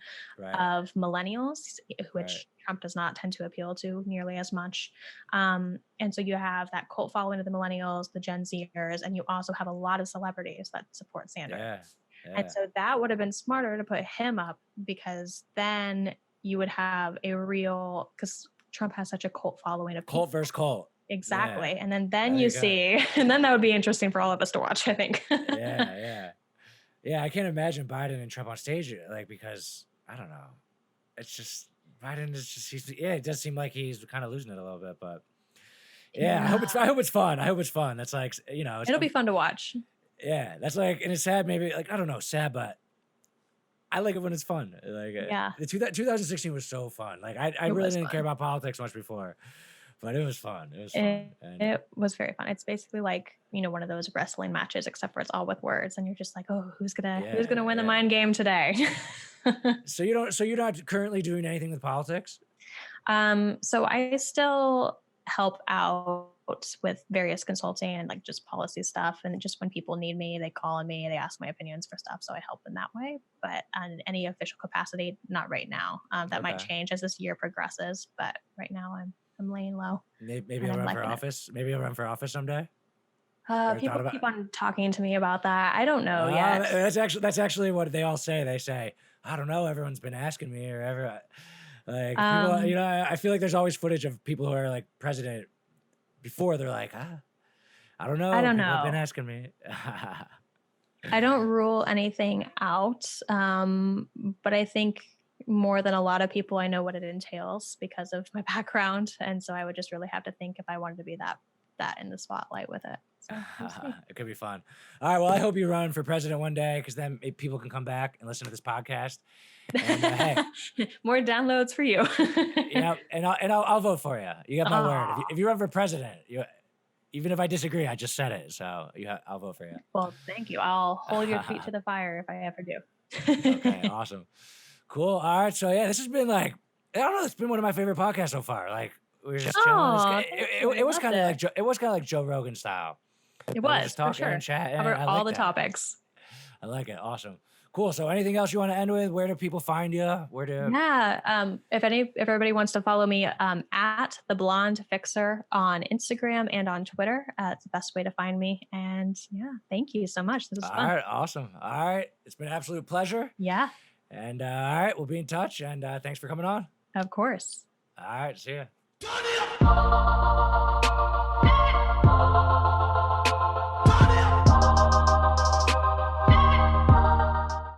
of millennials, which Trump does not tend to appeal to nearly as much. And so you have that cult following of the millennials, the Gen Zers, and you also have a lot of celebrities that support Sanders. Yeah. And so that would have been smarter to put him up, because then you would have because Trump has such a cult following of cult versus cult. Exactly. Yeah. And then you see, and then that would be interesting for all of us to watch, I think. Yeah. I can't imagine Biden and Trump on stage, because I don't know. It's just, Biden is just, it does seem like he's kind of losing it a little bit, but I hope it's fun. That's it'll be fun to watch. Yeah. That's and it's sad, maybe I don't know, sad, but I like it when it's fun. The 2016 was so fun. I really didn't care about politics much before. But it was fun. It was fun. It was very fun. It's basically one of those wrestling matches, except for it's all with words, and you're just like, oh, who's gonna win the mind game today? So you're not currently doing anything with politics? So I still help out with various consulting and just policy stuff, and just when people need me, they call on me, they ask my opinions for stuff, so I help in that way. But on any official capacity, not right now. That might change as this year progresses, but right now I'm laying low. Maybe I'll run for office. Maybe I'll run for office someday. People keep on talking to me about that. I don't know yet. That's actually what they all say. They say, I don't know. Everyone's been asking me, or people. I feel like there's always footage of people who are president before. They're like, I don't know. I don't people know. have been asking me. I don't rule anything out, but I think more than a lot of people, I know what it entails because of my background, and so I would just really have to think if I wanted to be that in the spotlight with it. So it could be fun. All right, well, I hope you run for president one day, because then people can come back and listen to this podcast. And, hey, more downloads for you. Yeah, and I'll vote for you. You got my word. If you run for president, even if I disagree, I just said it, so I'll vote for you. Well, thank you. I'll hold your feet to the fire if I ever do. Okay, awesome. Cool. All right. So this has been I don't know. It's been one of my favorite podcasts so far. We were just chilling. It was kind of like Joe Rogan style. It was just talking for sure. and chatting. Cover all the topics. I like it. Awesome. Cool. So anything else you want to end with? Where do people find you? If everybody wants to follow me, at the Blonde Fixer on Instagram and on Twitter, it's the best way to find me. And thank you so much. This was fun. All right. Awesome. All right. It's been an absolute pleasure. Yeah. And all right, we'll be in touch. And thanks for coming on. Of course. All right. See ya.